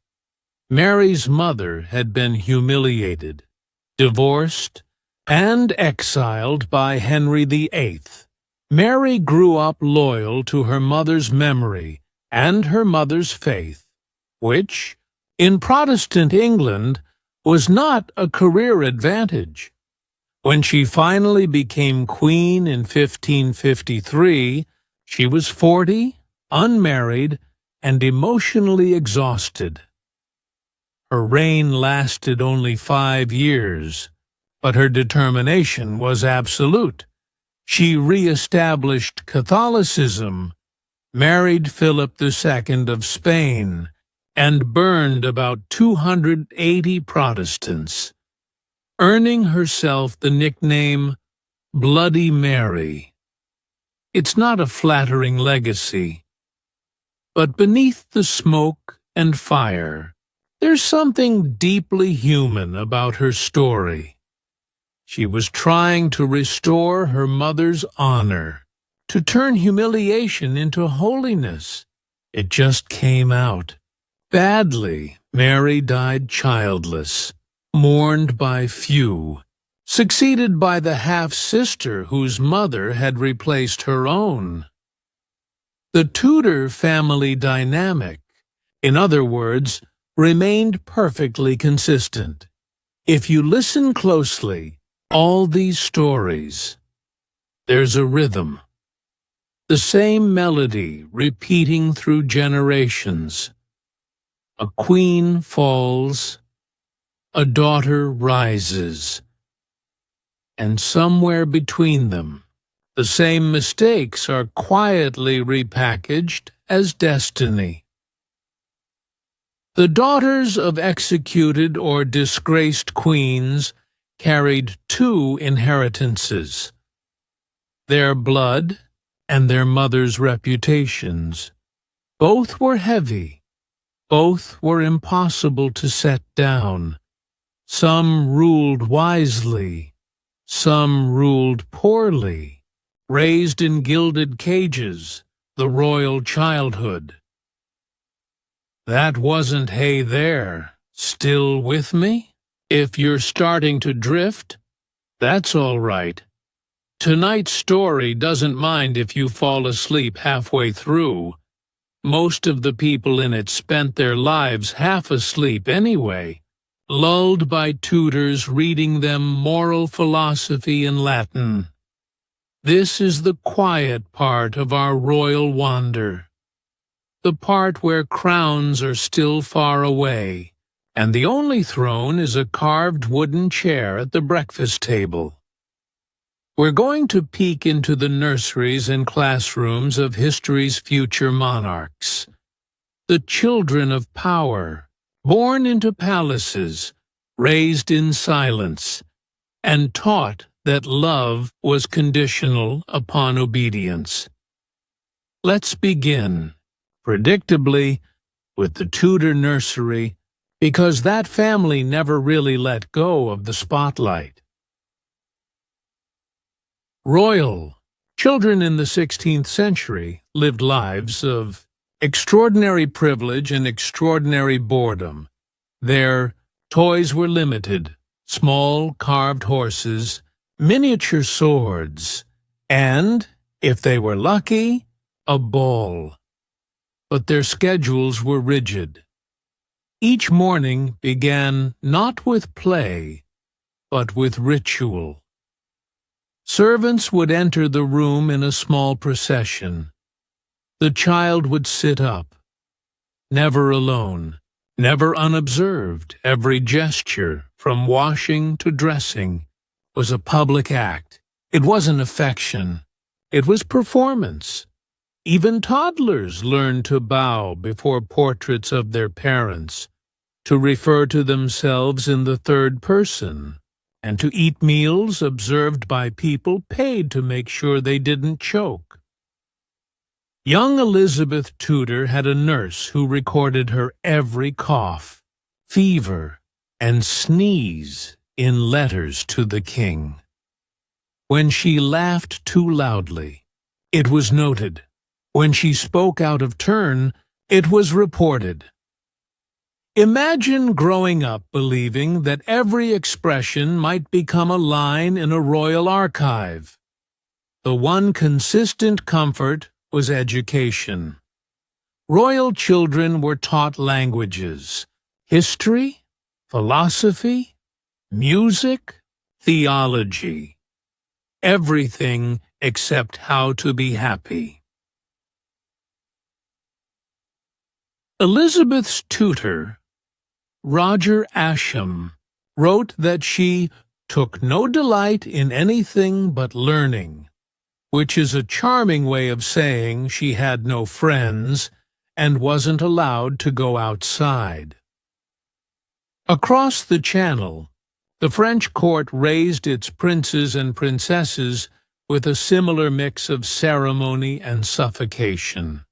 Mary's mother had been humiliated, divorced, and exiled by Henry VIII. Mary grew up loyal to her mother's memory and her mother's faith, which, in Protestant England, was not a career advantage. When she finally became queen in 1553, she was 40, unmarried, and emotionally exhausted. Her reign lasted only 5 years, but her determination was absolute. She re-established Catholicism, married Philip II of Spain, and burned about 280 Protestants, earning herself the nickname Bloody Mary. It's not a flattering legacy, but beneath the smoke and fire, there's something deeply human about her story. She was trying to restore her mother's honor, to turn humiliation into holiness. It just came out badly. Mary died childless, mourned by few, succeeded by the half-sister whose mother had replaced her own. The Tudor family dynamic, in other words, remained perfectly consistent. If you listen closely, all these stories, there's a rhythm. The same melody repeating through generations. A queen falls, a daughter rises, and somewhere between them, the same mistakes are quietly repackaged as destiny. The daughters of executed or disgraced queens carried 2 inheritances: their blood and their mothers' reputations. Both were heavy. Both were impossible to set down. Some ruled wisely, some ruled poorly, raised in gilded cages, the royal childhood. That wasn't Hey There, still with me? If you're starting to drift, that's all right. Tonight's story doesn't mind if you fall asleep halfway through. Most of the people in it spent their lives half asleep anyway, lulled by tutors reading them moral philosophy in Latin. This is the quiet part of our royal wander, the part where crowns are still far away, and the only throne is a carved wooden chair at the breakfast table. We're going to peek into the nurseries and classrooms of history's future monarchs, the children of power, born into palaces, raised in silence, and taught that love was conditional upon obedience. Let's begin. Predictably, with the Tudor nursery because that family never really let go of the spotlight. Royal children in the 16th century lived lives of extraordinary privilege and extraordinary boredom. Their toys were limited: small carved horses, miniature swords, and, if they were lucky, a ball. But their schedules were rigid. Each morning began not with play, but with ritual. Servants would enter the room in a small procession. The child would sit up, never alone, never unobserved. Every gesture, from washing to dressing, was a public act. It wasn't affection. It was performance. Even toddlers learned to bow before portraits of their parents, to refer to themselves in the third person, and to eat meals observed by people paid to make sure they didn't choke. Young Elizabeth Tudor had a nurse who recorded her every cough, fever, and sneeze in letters to the king. When she laughed too loudly, it was noted. When she spoke out of turn, it was reported. Imagine growing up believing that every expression might become a line in a royal archive. The one consistent comfort was education. Royal children were taught languages, history, philosophy, music, theology. Everything except how to be happy. Elizabeth's tutor, Roger Ascham, wrote that she took no delight in anything but learning, which is a charming way of saying she had no friends and wasn't allowed to go outside. Across the Channel, the French court raised its princes and princesses with a similar mix of ceremony and suffocation.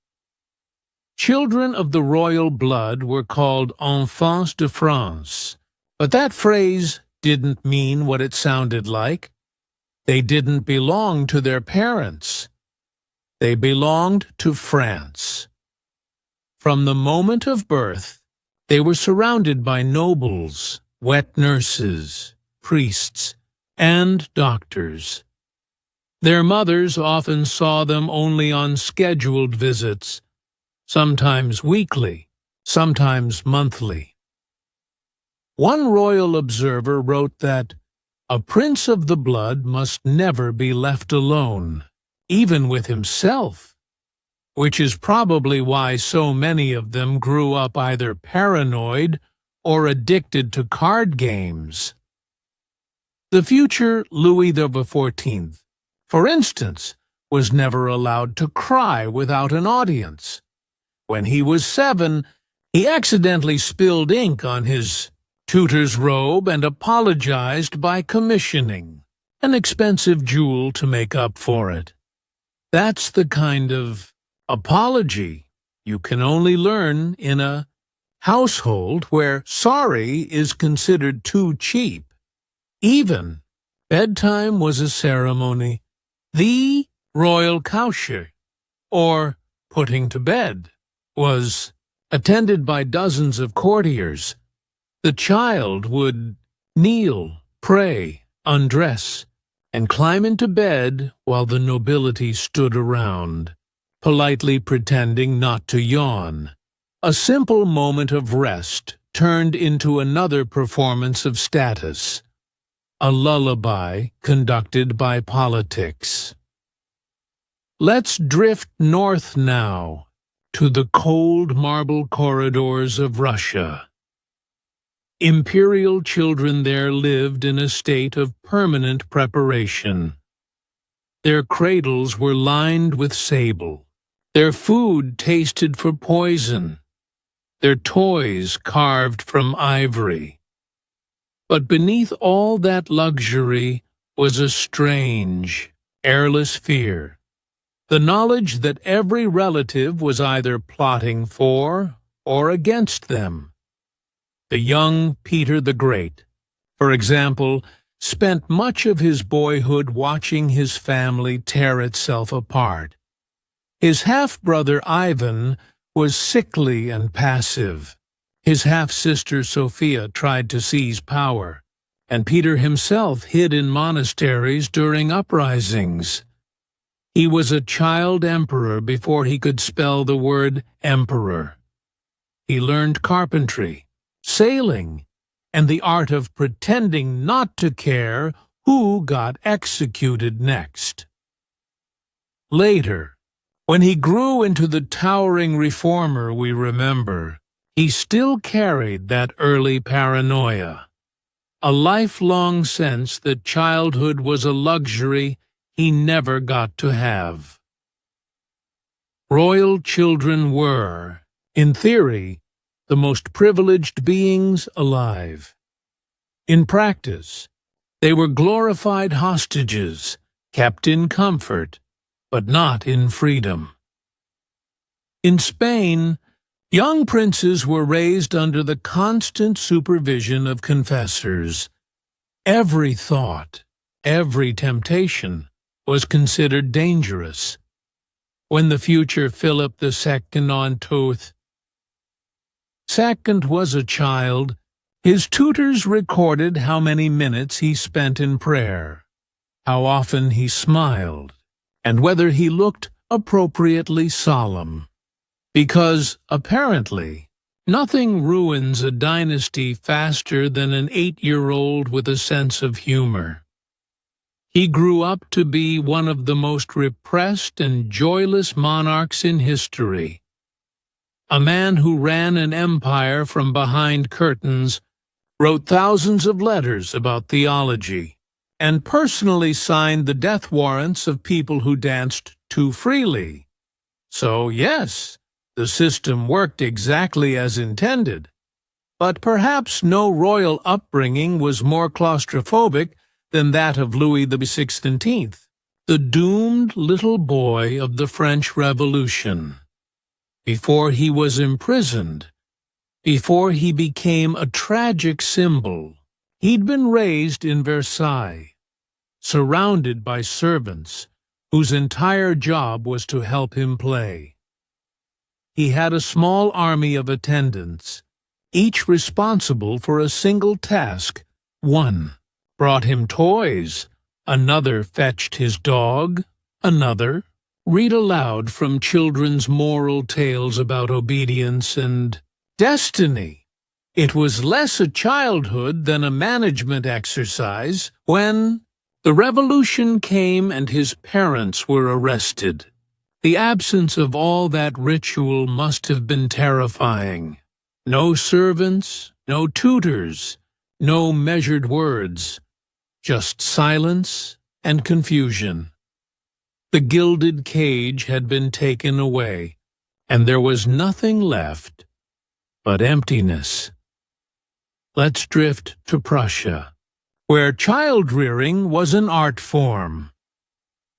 Children of the royal blood were called enfants de France, but that phrase didn't mean what it sounded like. They didn't belong to their parents. They belonged to France. From the moment of birth, they were surrounded by nobles, wet nurses, priests, and doctors. Their mothers often saw them only on scheduled visits, sometimes weekly, sometimes monthly. One royal observer wrote that a prince of the blood must never be left alone, even with himself, which is probably why so many of them grew up either paranoid or addicted to card games. The future Louis XIV, for instance, was never allowed to cry without an audience. When he was 7, he accidentally spilled ink on his tutor's robe and apologized by commissioning an expensive jewel to make up for it. That's the kind of apology you can only learn in a household where sorry is considered too cheap. Even bedtime was a ceremony, the royal coucher, or putting to bed, was attended by dozens of courtiers. The child would kneel, pray, undress, and climb into bed while the nobility stood around, politely pretending not to yawn. A simple moment of rest turned into another performance of status, a lullaby conducted by politics. Let's drift north now, to the cold marble corridors of Russia. Imperial children there lived in a state of permanent preparation. Their cradles were lined with sable, their food tasted for poison, their toys carved from ivory. But beneath all that luxury was a strange, airless fear. The knowledge that every relative was either plotting for or against them. The young Peter the Great, for example, spent much of his boyhood watching his family tear itself apart. His half-brother Ivan was sickly and passive. His half-sister Sophia tried to seize power, and Peter himself hid in monasteries during uprisings. He was a child emperor before he could spell the word emperor. He learned carpentry, sailing, and the art of pretending not to care who got executed next. Later, when he grew into the towering reformer we remember, he still carried that early paranoia, a lifelong sense that childhood was a luxury he never got to have. Royal children were, in theory, the most privileged beings alive. In practice, they were glorified hostages, kept in comfort, but not in freedom. In Spain, young princes were raised under the constant supervision of confessors. Every thought, every temptation, was considered dangerous. When the future Philip II on Toth II was a child, his tutors recorded how many minutes he spent in prayer, how often he smiled, and whether he looked appropriately solemn. Because, apparently, nothing ruins a dynasty faster than an 8-year-old with a sense of humor. He grew up to be one of the most repressed and joyless monarchs in history. A man who ran an empire from behind curtains, wrote thousands of letters about theology, and personally signed the death warrants of people who danced too freely. So, yes, the system worked exactly as intended. But perhaps no royal upbringing was more claustrophobic than that of Louis XVI, the doomed little boy of the French Revolution. Before he was imprisoned, before he became a tragic symbol, he'd been raised in Versailles, surrounded by servants whose entire job was to help him play. He had a small army of attendants, each responsible for a single task. One brought him toys, another fetched his dog, another read aloud from children's moral tales about obedience and destiny. It was less a childhood than a management exercise when the revolution came and his parents were arrested. The absence of all that ritual must have been terrifying. No servants, no tutors, no measured words, just silence and confusion. The gilded cage had been taken away, and there was nothing left but emptiness. Let's drift to Prussia, where child-rearing was an art form.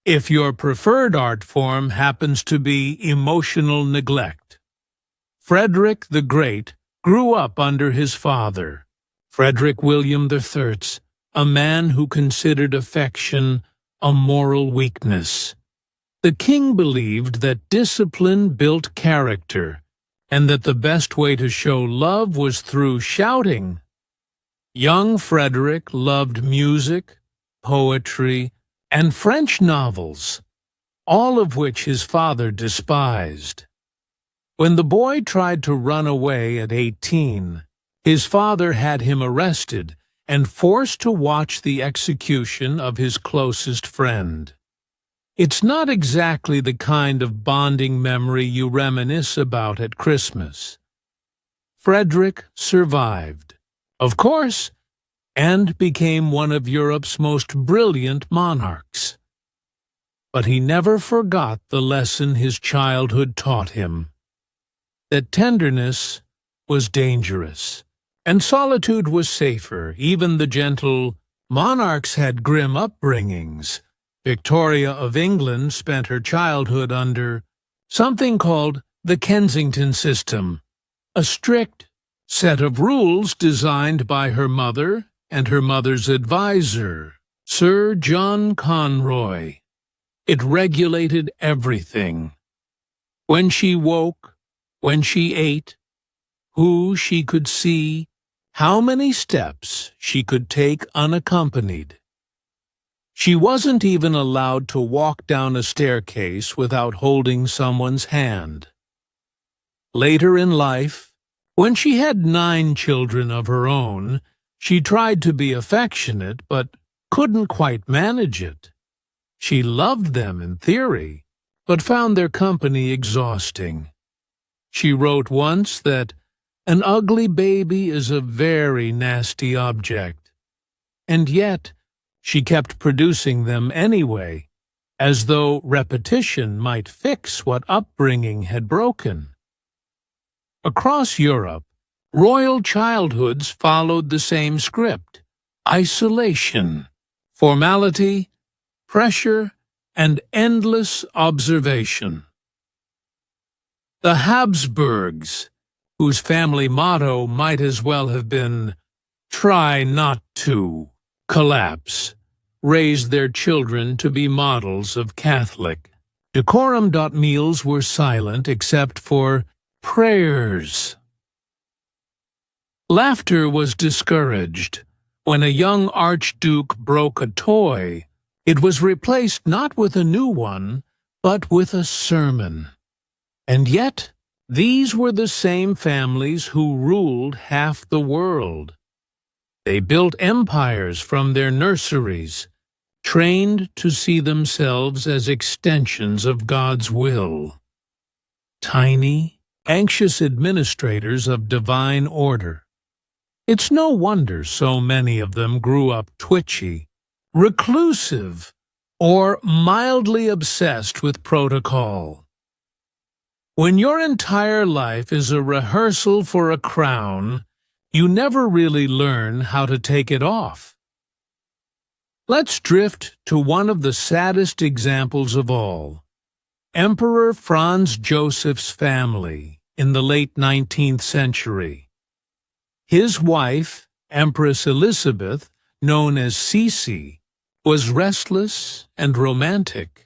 If your preferred art form happens to be emotional neglect. Frederick the Great grew up under his father, Frederick William III, a man who considered affection a moral weakness. The king believed that discipline built character, and that the best way to show love was through shouting. Young Frederick loved music, poetry, and French novels, all of which his father despised. When the boy tried to run away at 18, his father had him arrested and forced to watch the execution of his closest friend. It's not exactly the kind of bonding memory you reminisce about at Christmas. Frederick survived, of course, and became one of Europe's most brilliant monarchs. But he never forgot the lesson his childhood taught him, that tenderness was dangerous, and solitude was safer. Even the gentle monarchs had grim upbringings. Victoria of England spent her childhood under something called the Kensington system, a strict set of rules designed by her mother and her mother's advisor, Sir John Conroy. It regulated everything. When she woke, when she ate, who she could see, how many steps she could take unaccompanied. She wasn't even allowed to walk down a staircase without holding someone's hand. Later in life, when she had 9 children of her own, she tried to be affectionate but couldn't quite manage it. She loved them in theory, but found their company exhausting. She wrote once that an ugly baby is a very nasty object, and yet she kept producing them anyway, as though repetition might fix what upbringing had broken. Across Europe, royal childhoods followed the same script: isolation, formality, pressure, and endless observation. The Habsburgs, whose family motto might as well have been, "Try not to collapse," raised their children to be models of Catholic. Decorum. Meals were silent except for prayers. Laughter was discouraged. When a young archduke broke a toy, it was replaced not with a new one, but with a sermon. And yet, these were the same families who ruled half the world. They built empires from their nurseries, trained to see themselves as extensions of God's will. Tiny, anxious administrators of divine order. It's no wonder so many of them grew up twitchy, reclusive, or mildly obsessed with protocol. When your entire life is a rehearsal for a crown, you never really learn how to take it off. Let's drift to one of the saddest examples of all: Emperor Franz Joseph's family in the late 19th century. His wife, Empress Elizabeth, known as Sisi, was restless and romantic.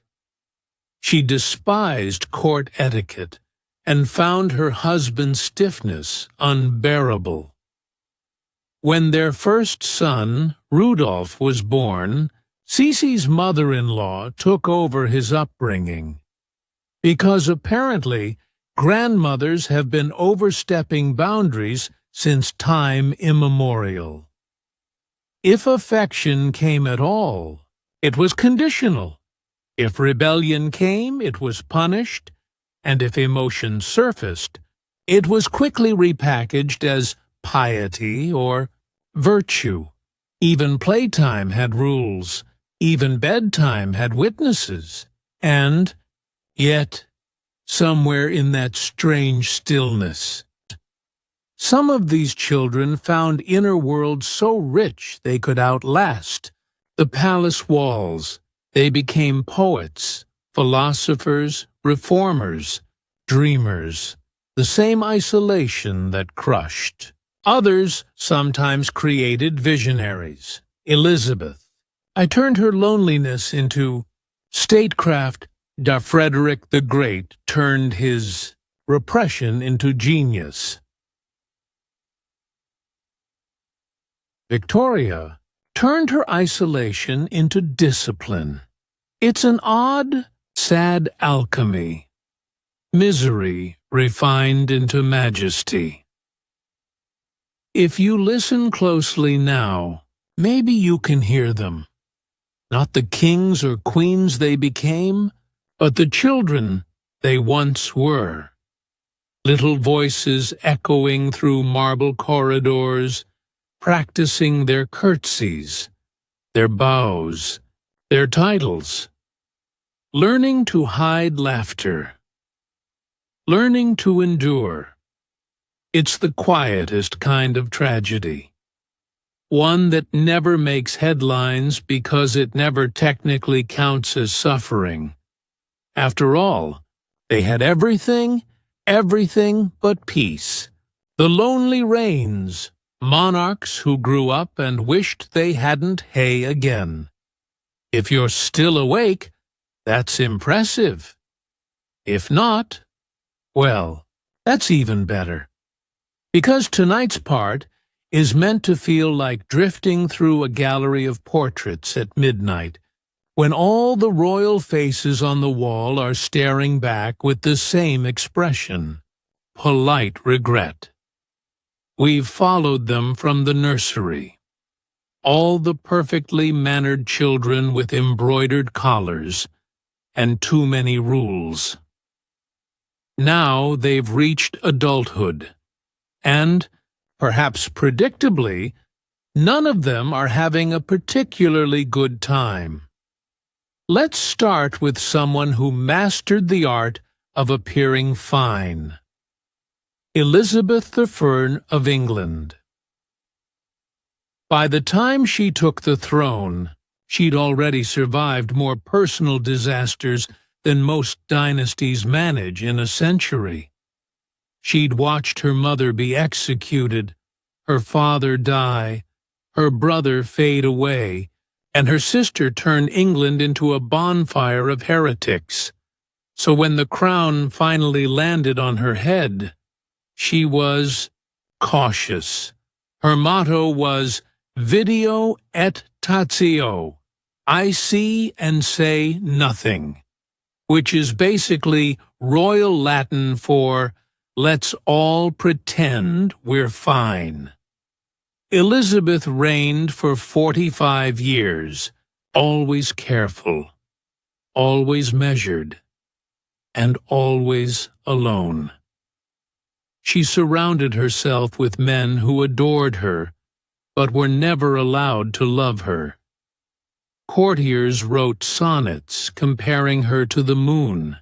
She despised court etiquette and found her husband's stiffness unbearable. When their first son, Rudolph, was born, Sisi's mother-in-law took over his upbringing, because apparently grandmothers have been overstepping boundaries since time immemorial. If affection came at all, it was conditional. If rebellion came, it was punished, and if emotion surfaced, it was quickly repackaged as piety or virtue. Even playtime had rules, even bedtime had witnesses, and yet, somewhere in that strange stillness, some of these children found inner worlds so rich they could outlast the palace walls. They became poets, philosophers, reformers, dreamers, the same isolation that crushed. Others sometimes created visionaries. Elizabeth. I turned her loneliness into statecraft. Frederick the Great turned his repression into genius. Victoria turned her isolation into discipline. It's an odd, sad alchemy. Misery refined into majesty. If you listen closely now, maybe you can hear them. Not the kings or queens they became, but the children they once were. Little voices echoing through marble corridors, practicing their curtsies, their bows, their titles. Learning to hide laughter. Learning to endure. It's the quietest kind of tragedy. One that never makes headlines because it never technically counts as suffering. After all, they had everything but peace, The lonely reigns, monarchs who grew up and wished they hadn't hay again. If you're still awake, that's impressive. If not, well, that's even better. Because tonight's part is meant to feel like drifting through a gallery of portraits at midnight, when all the royal faces on the wall are staring back with the same expression, polite regret. We've followed them from the nursery. All the perfectly mannered children with embroidered collars and too many rules. Now they've reached adulthood, and, perhaps predictably, none of them are having a particularly good time. Let's start with someone who mastered the art of appearing fine. Elizabeth I of England. By the time she took the throne, she'd already survived more personal disasters than most dynasties manage in a century. She'd watched her mother be executed, her father die, her brother fade away, and her sister turn England into a bonfire of heretics. So when the crown finally landed on her head, she was cautious. Her motto was Video et tatio, I see and say nothing, which is basically royal Latin for let's all pretend we're fine. Elizabeth reigned for 45 years, always careful, always measured, and always alone. She surrounded herself with men who adored her, but were never allowed to love her. Courtiers wrote sonnets comparing her to the moon,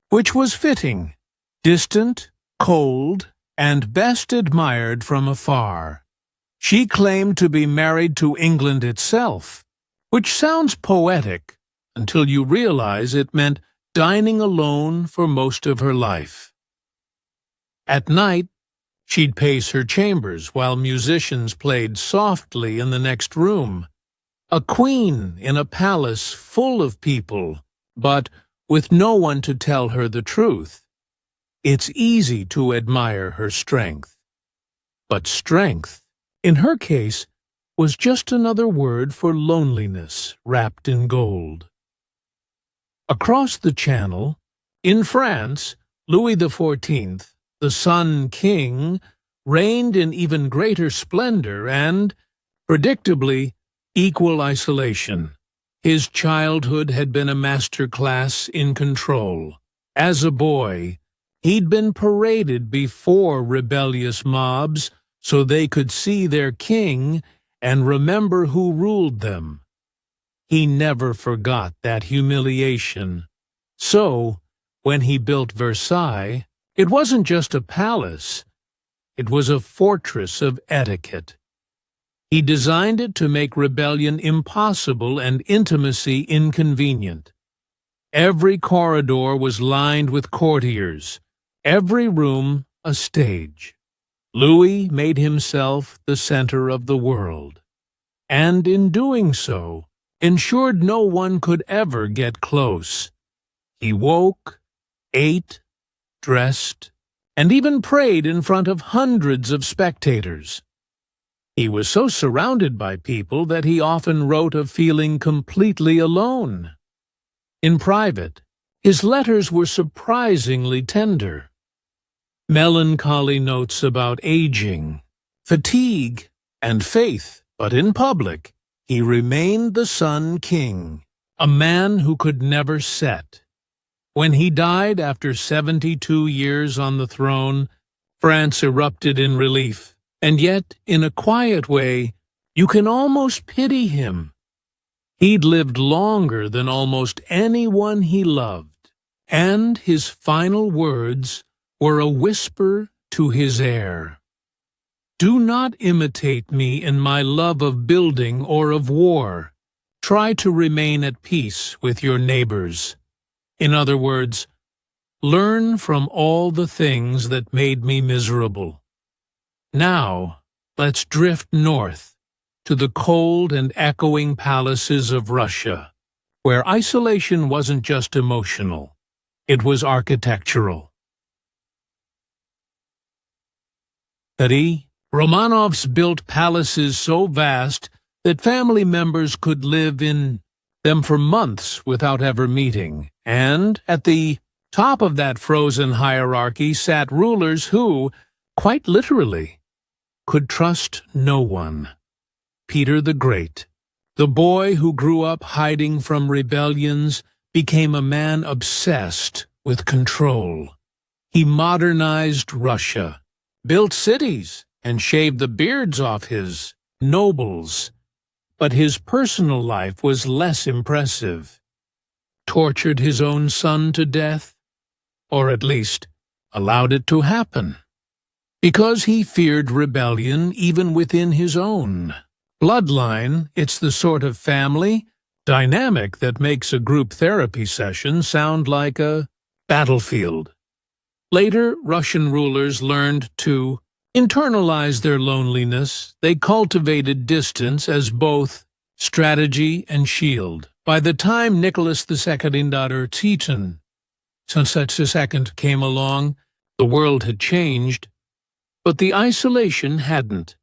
which was fitting, distant, cold, and best admired from afar. She claimed to be married to England itself, which sounds poetic until you realize it meant dining alone for most of her life. At night, she'd pace her chambers while musicians played softly in the next room. A queen in a palace full of people, but with no one to tell her the truth. It's easy to admire her strength. But strength, in her case, was just another word for loneliness wrapped in gold. Across the Channel, in France, Louis XIV, the Sun King, reigned in even greater splendor and, predictably, equal isolation. His childhood had been a masterclass in control. As a boy, he'd been paraded before rebellious mobs so they could see their king and remember who ruled them. He never forgot that humiliation. So, when he built Versailles, it wasn't just a palace, it was a fortress of etiquette. He designed it to make rebellion impossible and intimacy inconvenient. Every corridor was lined with courtiers, every room a stage. Louis made himself the center of the world, and in doing so, ensured no one could ever get close. He woke, ate, dressed, and even prayed in front of hundreds of spectators. He was so surrounded by people that he often wrote of feeling completely alone. In private, his letters were surprisingly tender. Melancholy notes about aging, fatigue, and faith, but in public, he remained the Sun King, a man who could never set. When he died after 72 years on the throne, France erupted in relief. And yet, in a quiet way, you can almost pity him. He'd lived longer than almost anyone he loved, and his final words were a whisper to his heir. Do not imitate me in my love of building or of war. Try to remain at peace with your neighbors. In other words, learn from all the things that made me miserable. Now, let's drift north to the cold and echoing palaces of Russia, where isolation wasn't just emotional, it was architectural. Romanovs built palaces so vast that family members could live in them for months without ever meeting, and at the top of that frozen hierarchy sat rulers who, quite literally, could trust no one. Peter the Great, the boy who grew up hiding from rebellions, became a man obsessed with control. He modernized Russia, built cities, and shaved the beards off his nobles. But his personal life was less impressive. Tortured his own son to death, or at least allowed it to happen, because he feared rebellion even within his own bloodline. It's the sort of family dynamic that makes a group therapy session sound like a battlefield. Later, Russian rulers learned to internalize their loneliness. They cultivated distance as both strategy and shield. By the time Nicholas II came along, the world had changed, but the isolation hadn't.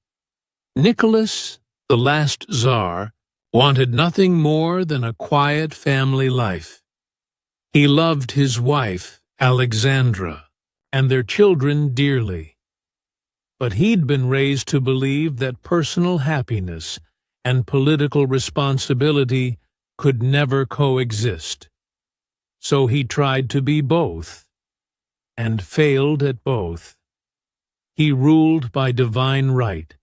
Nicholas, the last Tsar, wanted nothing more than a quiet family life. He loved his wife, Alexandra, and their children dearly. But he'd been raised to believe that personal happiness and political responsibility could never coexist. So he tried to be both, and failed at both. He ruled by divine right,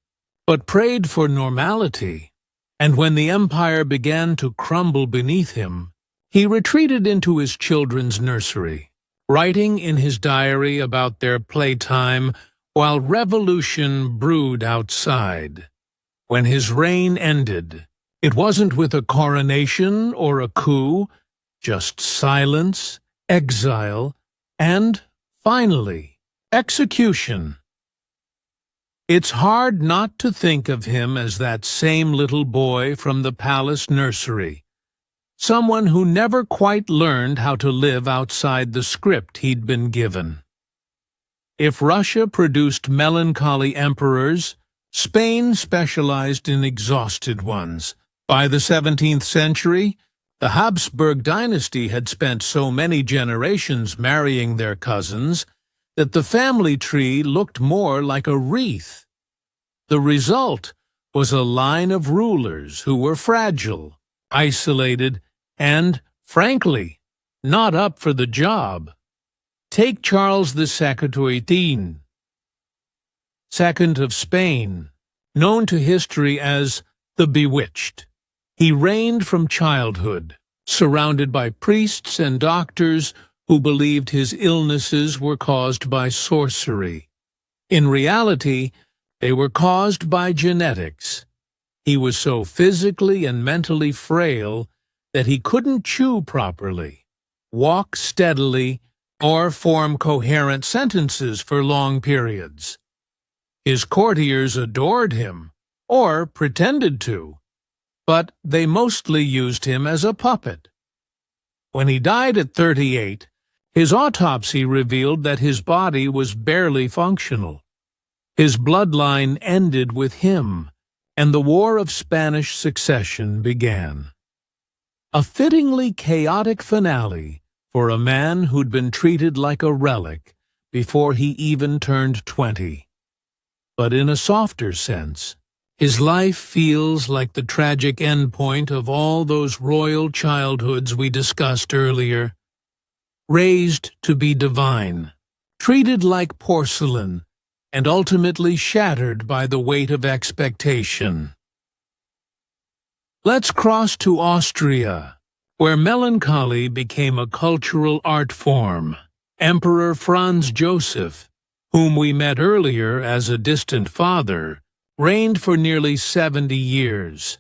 but prayed for normality, and when the empire began to crumble beneath him, he retreated into his children's nursery, writing in his diary about their playtime while revolution brewed outside. When his reign ended, it wasn't with a coronation or a coup, just silence, exile, and, finally, execution. It's hard not to think of him as that same little boy from the palace nursery, someone who never quite learned how to live outside the script he'd been given. If Russia produced melancholy emperors, Spain specialized in exhausted ones. By the 17th century, the Habsburg dynasty had spent so many generations marrying their cousins that the family tree looked more like a wreath. The result was a line of rulers who were fragile, isolated, and, frankly, not up for the job. Take Charles II, Second of Spain, known to history as the Bewitched. He reigned from childhood, surrounded by priests and doctors who believed his illnesses were caused by sorcery. In reality, they were caused by genetics. He was so physically and mentally frail that he couldn't chew properly, walk steadily, or form coherent sentences for long periods. His courtiers adored him, or pretended to, but they mostly used him as a puppet. When he died at 38, his autopsy revealed that his body was barely functional. His bloodline ended with him, and the War of Spanish Succession began. A fittingly chaotic finale for a man who'd been treated like a relic before he even turned 20. But in a softer sense, his life feels like the tragic endpoint of all those royal childhoods we discussed earlier. Raised to be divine, treated like porcelain, and ultimately shattered by the weight of expectation. Let's cross to Austria, where melancholy became a cultural art form. Emperor Franz Joseph, whom we met earlier as a distant father, reigned for nearly 70 years.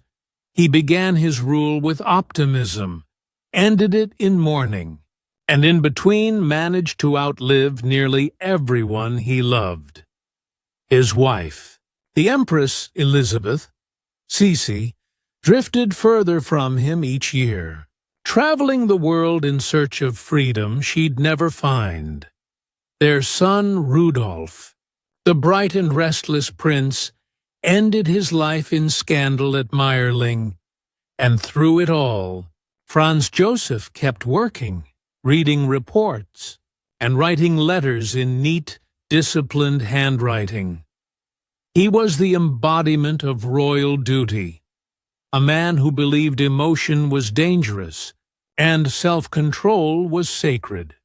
He began his rule with optimism, ended it in mourning, and in between managed to outlive nearly everyone he loved. His wife, the Empress Elizabeth, Sisi, drifted further from him each year, traveling the world in search of freedom she'd never find. Their son Rudolph, the bright and restless prince, ended his life in scandal at Meierling, and through it all, Franz Joseph kept working, reading reports, and writing letters in neat, disciplined handwriting. He was the embodiment of royal duty, a man who believed emotion was dangerous and self-control was sacred.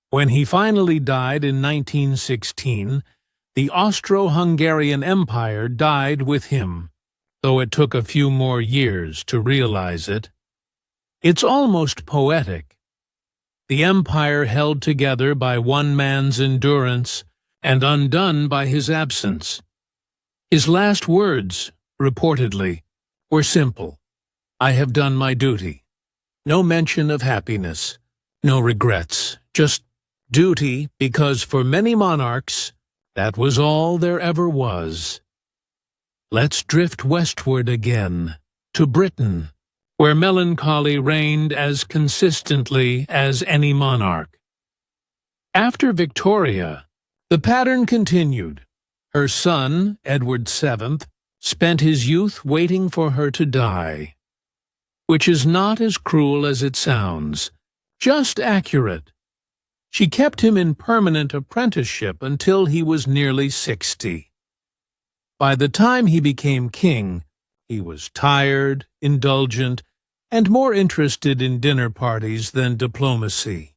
When he finally died in 1916, the Austro-Hungarian Empire died with him, though it took a few more years to realize it. It's almost poetic. The empire held together by one man's endurance and undone by his absence. His last words, reportedly, were simple: "I have done my duty." No mention of happiness, no regrets, just duty, because for many monarchs, that was all there ever was. Let's drift westward again, to Britain, where melancholy reigned as consistently as any monarch. After Victoria, the pattern continued. Her son, Edward VII, spent his youth waiting for her to die, which is not as cruel as it sounds, just accurate. She kept him in permanent apprenticeship until he was nearly 60. By the time he became king, he was tired, indulgent, and more interested in dinner parties than diplomacy.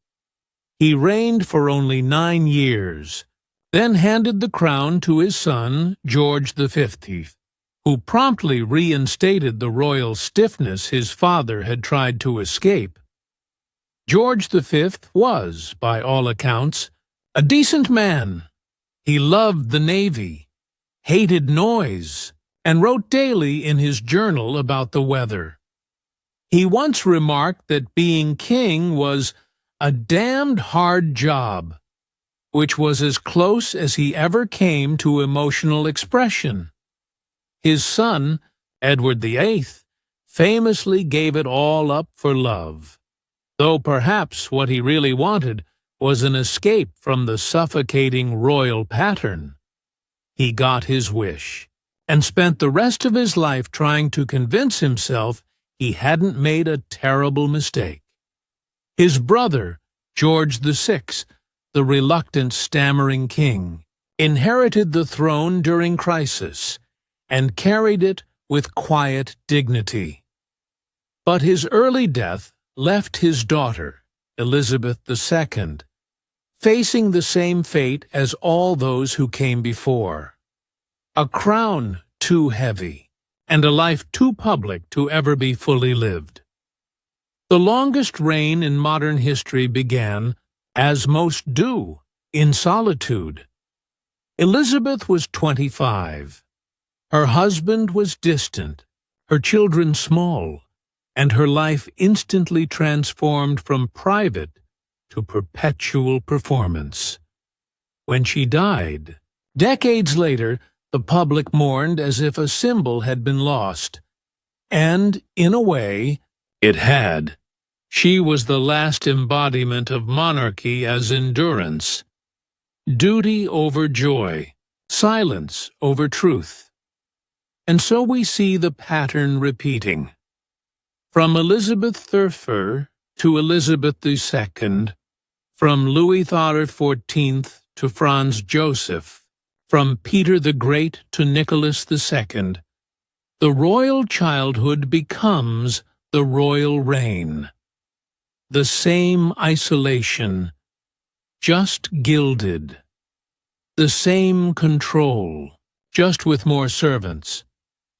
He reigned for only 9 years, then handed the crown to his son, George V, who promptly reinstated the royal stiffness his father had tried to escape. George V was, by all accounts, a decent man. He loved the Navy, hated noise, and wrote daily in his journal about the weather. He once remarked that being king was a damned hard job, which was as close as he ever came to emotional expression. His son, Edward VIII, famously gave it all up for love, though perhaps what he really wanted was an escape from the suffocating royal pattern. He got his wish, and spent the rest of his life trying to convince himself he hadn't made a terrible mistake. His brother, George VI, the reluctant, stammering king, inherited the throne during crisis and carried it with quiet dignity. But his early death left his daughter, Elizabeth II, facing the same fate as all those who came before: a crown too heavy, and a life too public to ever be fully lived. The longest reign in modern history began, as most do, in solitude. Elizabeth was 25. Her husband was distant, her children small, and her life instantly transformed from private to perpetual performance. When she died, decades later, the public mourned as if a symbol had been lost. And, in a way, it had. She was the last embodiment of monarchy as endurance. Duty over joy, silence over truth. And so we see the pattern repeating. From Elizabeth III to Elizabeth II, from Louis XIV to Franz Joseph, from Peter the Great to Nicholas II, the royal childhood becomes the royal reign. The same isolation, just gilded. The same control, just with more servants.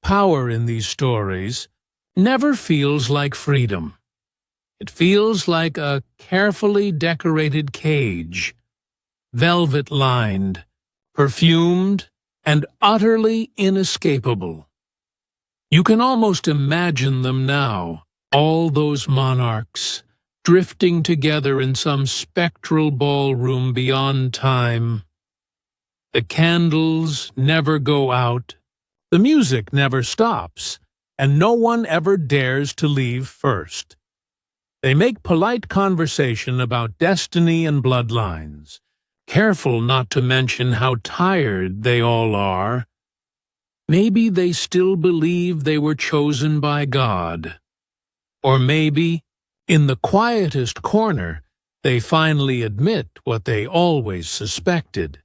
Power in these stories never feels like freedom. It feels like a carefully decorated cage, velvet-lined, perfumed, and utterly inescapable. You can almost imagine them now, all those monarchs, drifting together in some spectral ballroom beyond time. The candles never go out, the music never stops, and no one ever dares to leave first. They make polite conversation about destiny and bloodlines, careful not to mention how tired they all are. Maybe they still believe they were chosen by God. Or maybe, in the quietest corner, they finally admit what they always suspected,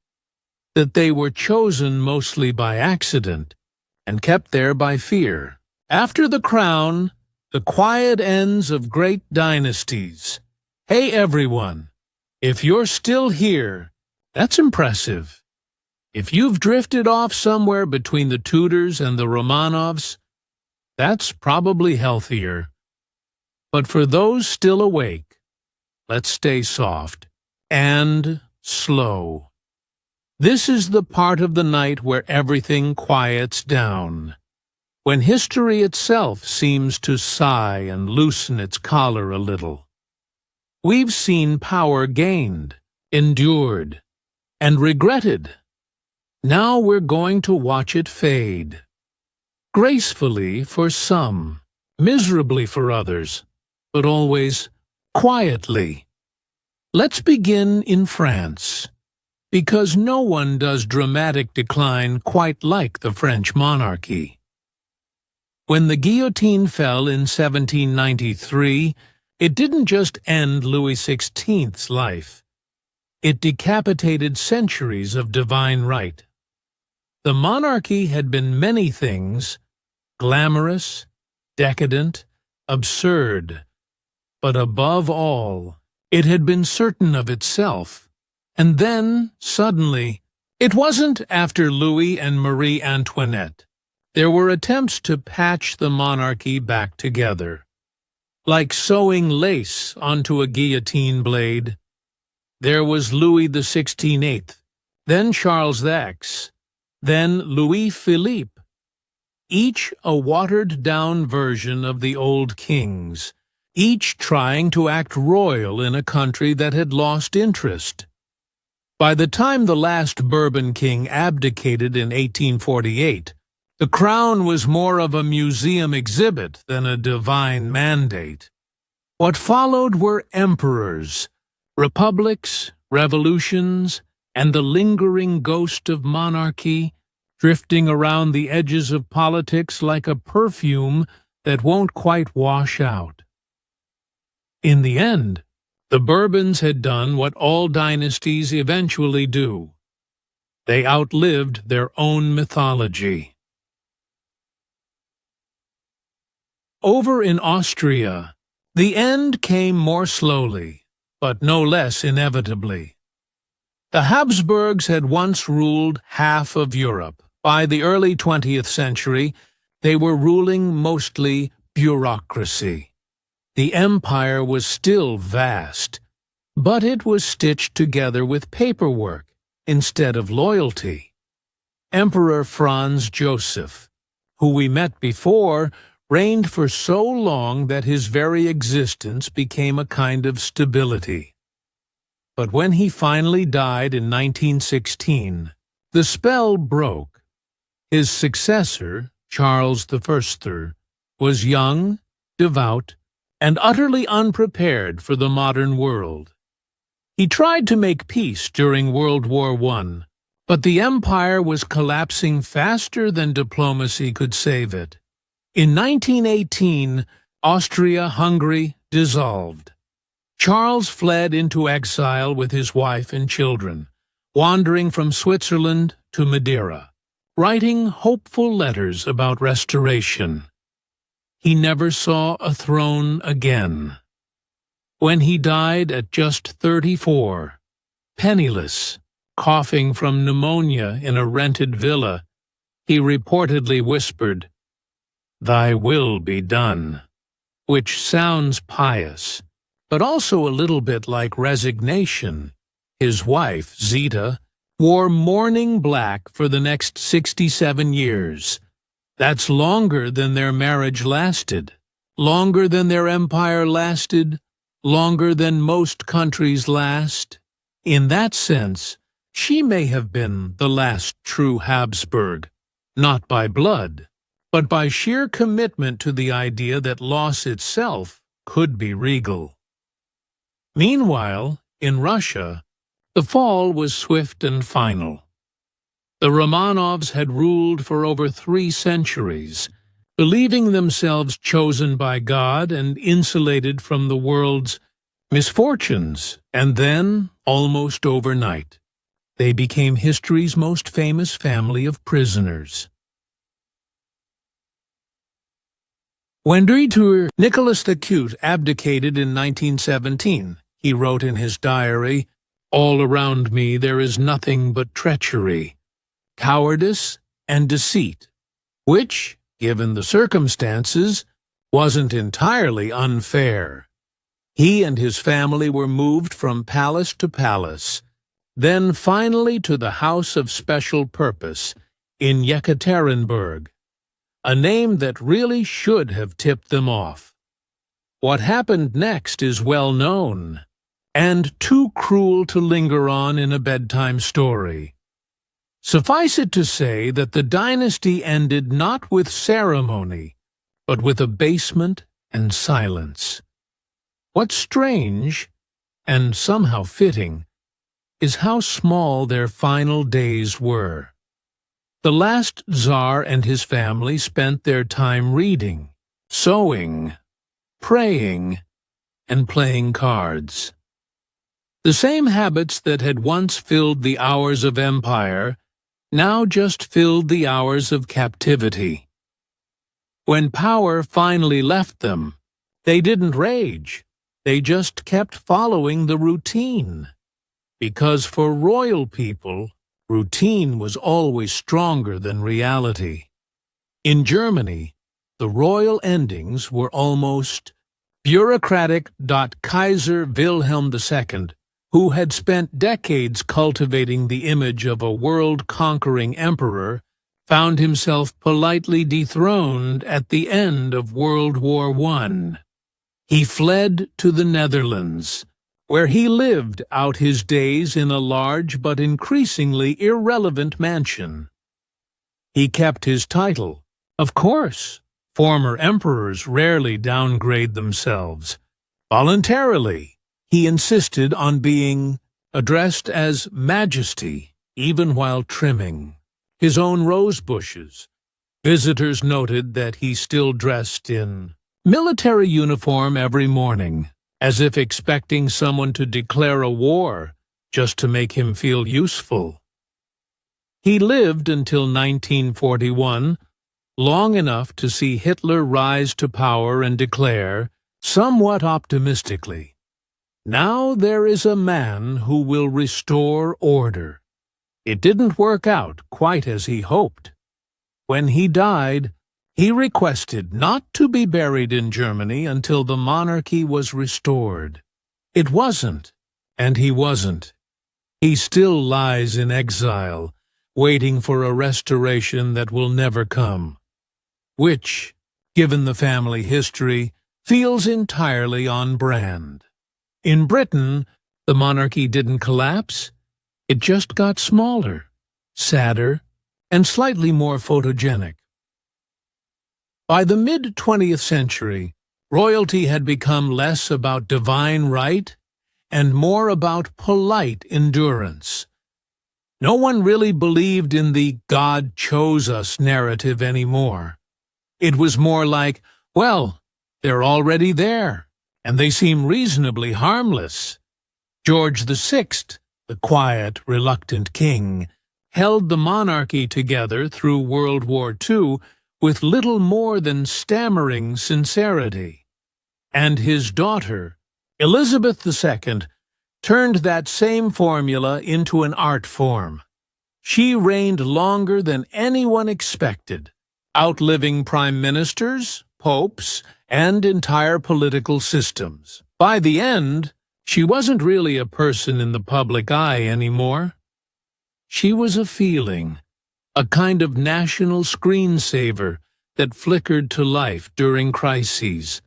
that they were chosen mostly by accident and kept there by fear. After the crown, the quiet ends of great dynasties. Hey everyone, if you're still here, that's impressive. If you've drifted off somewhere between the Tudors and the Romanovs, that's probably healthier. But for those still awake, let's stay soft and slow. This is the part of the night where everything quiets down, when history itself seems to sigh and loosen its collar a little. We've seen power gained, endured, and regretted. Now we're going to watch it fade. Gracefully for some, miserably for others, but always quietly. Let's begin in France, because no one does dramatic decline quite like the French monarchy. When the guillotine fell in 1793, it didn't just end Louis XVI's life. It decapitated centuries of divine right. The monarchy had been many things, glamorous, decadent, absurd, but above all, it had been certain of itself. And then, suddenly, it wasn't after Louis and Marie Antoinette. There were attempts to patch the monarchy back together, like sewing lace onto a guillotine blade. There was Louis XVI, then Charles X, then Louis Philippe, each a watered-down version of the old kings, each trying to act royal in a country that had lost interest. By the time the last Bourbon king abdicated in 1848, the crown was more of a museum exhibit than a divine mandate. What followed were emperors, republics, revolutions, and the lingering ghost of monarchy, drifting around the edges of politics like a perfume that won't quite wash out. In the end, the Bourbons had done what all dynasties eventually do. They outlived their own mythology. Over in Austria, the end came more slowly, but no less inevitably. The Habsburgs had once ruled half of Europe. By the early 20th century, they were ruling mostly bureaucracy. The empire was still vast, but it was stitched together with paperwork instead of loyalty. Emperor Franz Joseph, who we met before, reigned for so long that his very existence became a kind of stability. But when he finally died in 1916, the spell broke. His successor, Charles I, was young, devout, and utterly unprepared for the modern world. He tried to make peace during World War I, but the empire was collapsing faster than diplomacy could save it. In 1918, Austria-Hungary dissolved. Charles fled into exile with his wife and children, wandering from Switzerland to Madeira, writing hopeful letters about restoration. He never saw a throne again. When he died at just 34, penniless, coughing from pneumonia in a rented villa, he reportedly whispered, "Thy will be done," which sounds pious, but also a little bit like resignation. His wife, Zita, wore mourning black for the next 67 years. That's longer than their marriage lasted, longer than their empire lasted, longer than most countries last. In that sense, She may have been the last true Habsburg, not by blood, but by sheer commitment to the idea that loss itself could be regal. Meanwhile, in Russia, the fall was swift and final. The Romanovs had ruled for over 3 centuries, believing themselves chosen by God and insulated from the world's misfortunes, and then, almost overnight, they became history's most famous family of prisoners. When Dieter Nicholas the Cute abdicated in 1917, he wrote in his diary, "All around me there is nothing but treachery, cowardice, and deceit," which, given the circumstances, wasn't entirely unfair. He and his family were moved from palace to palace, then finally to the House of Special Purpose in Yekaterinburg, a name that really should have tipped them off. What happened next is well known, and too cruel to linger on in a bedtime story. Suffice it to say that the dynasty ended not with ceremony, but with abasement and silence. What's strange, and somehow fitting, is how small their final days were. The last Tsar and his family spent their time reading, sewing, praying, and playing cards. The same habits that had once filled the hours of empire now just filled the hours of captivity. When power finally left them, they didn't rage, they just kept following the routine. Because for royal people, routine was always stronger than reality. In Germany, the royal endings were almost bureaucratic. Kaiser Wilhelm II, who had spent decades cultivating the image of a world-conquering emperor, found himself politely dethroned at the end of World War I. He fled to the Netherlands, where he lived out his days in a large but increasingly irrelevant mansion. He kept his title. Of course, former emperors rarely downgrade themselves. Voluntarily, he insisted on being addressed as Majesty, even while trimming his own rose bushes. Visitors noted that he still dressed in military uniform every morning, as if expecting someone to declare a war just to make him feel useful. He lived until 1941, long enough to see Hitler rise to power and declare, somewhat optimistically, "Now there is a man who will restore order." It didn't work out quite as he hoped. When he died, he requested not to be buried in Germany until the monarchy was restored. It wasn't, and he wasn't. He still lies in exile, waiting for a restoration that will never come, which, given the family history, feels entirely on brand. In Britain, the monarchy didn't collapse. It just got smaller, sadder, and slightly more photogenic. By the mid-20th century, royalty had become less about divine right and more about polite endurance. No one really believed in the "God chose us" narrative anymore. It was more like, well, they're already there, and they seem reasonably harmless. George VI, the quiet, reluctant king, held the monarchy together through World War II with little more than stammering sincerity. And his daughter, Elizabeth II, turned that same formula into an art form. She reigned longer than anyone expected, outliving prime ministers, popes, and entire political systems. By the end, she wasn't really a person in the public eye anymore. She was a feeling, a kind of national screensaver that flickered to life during crises.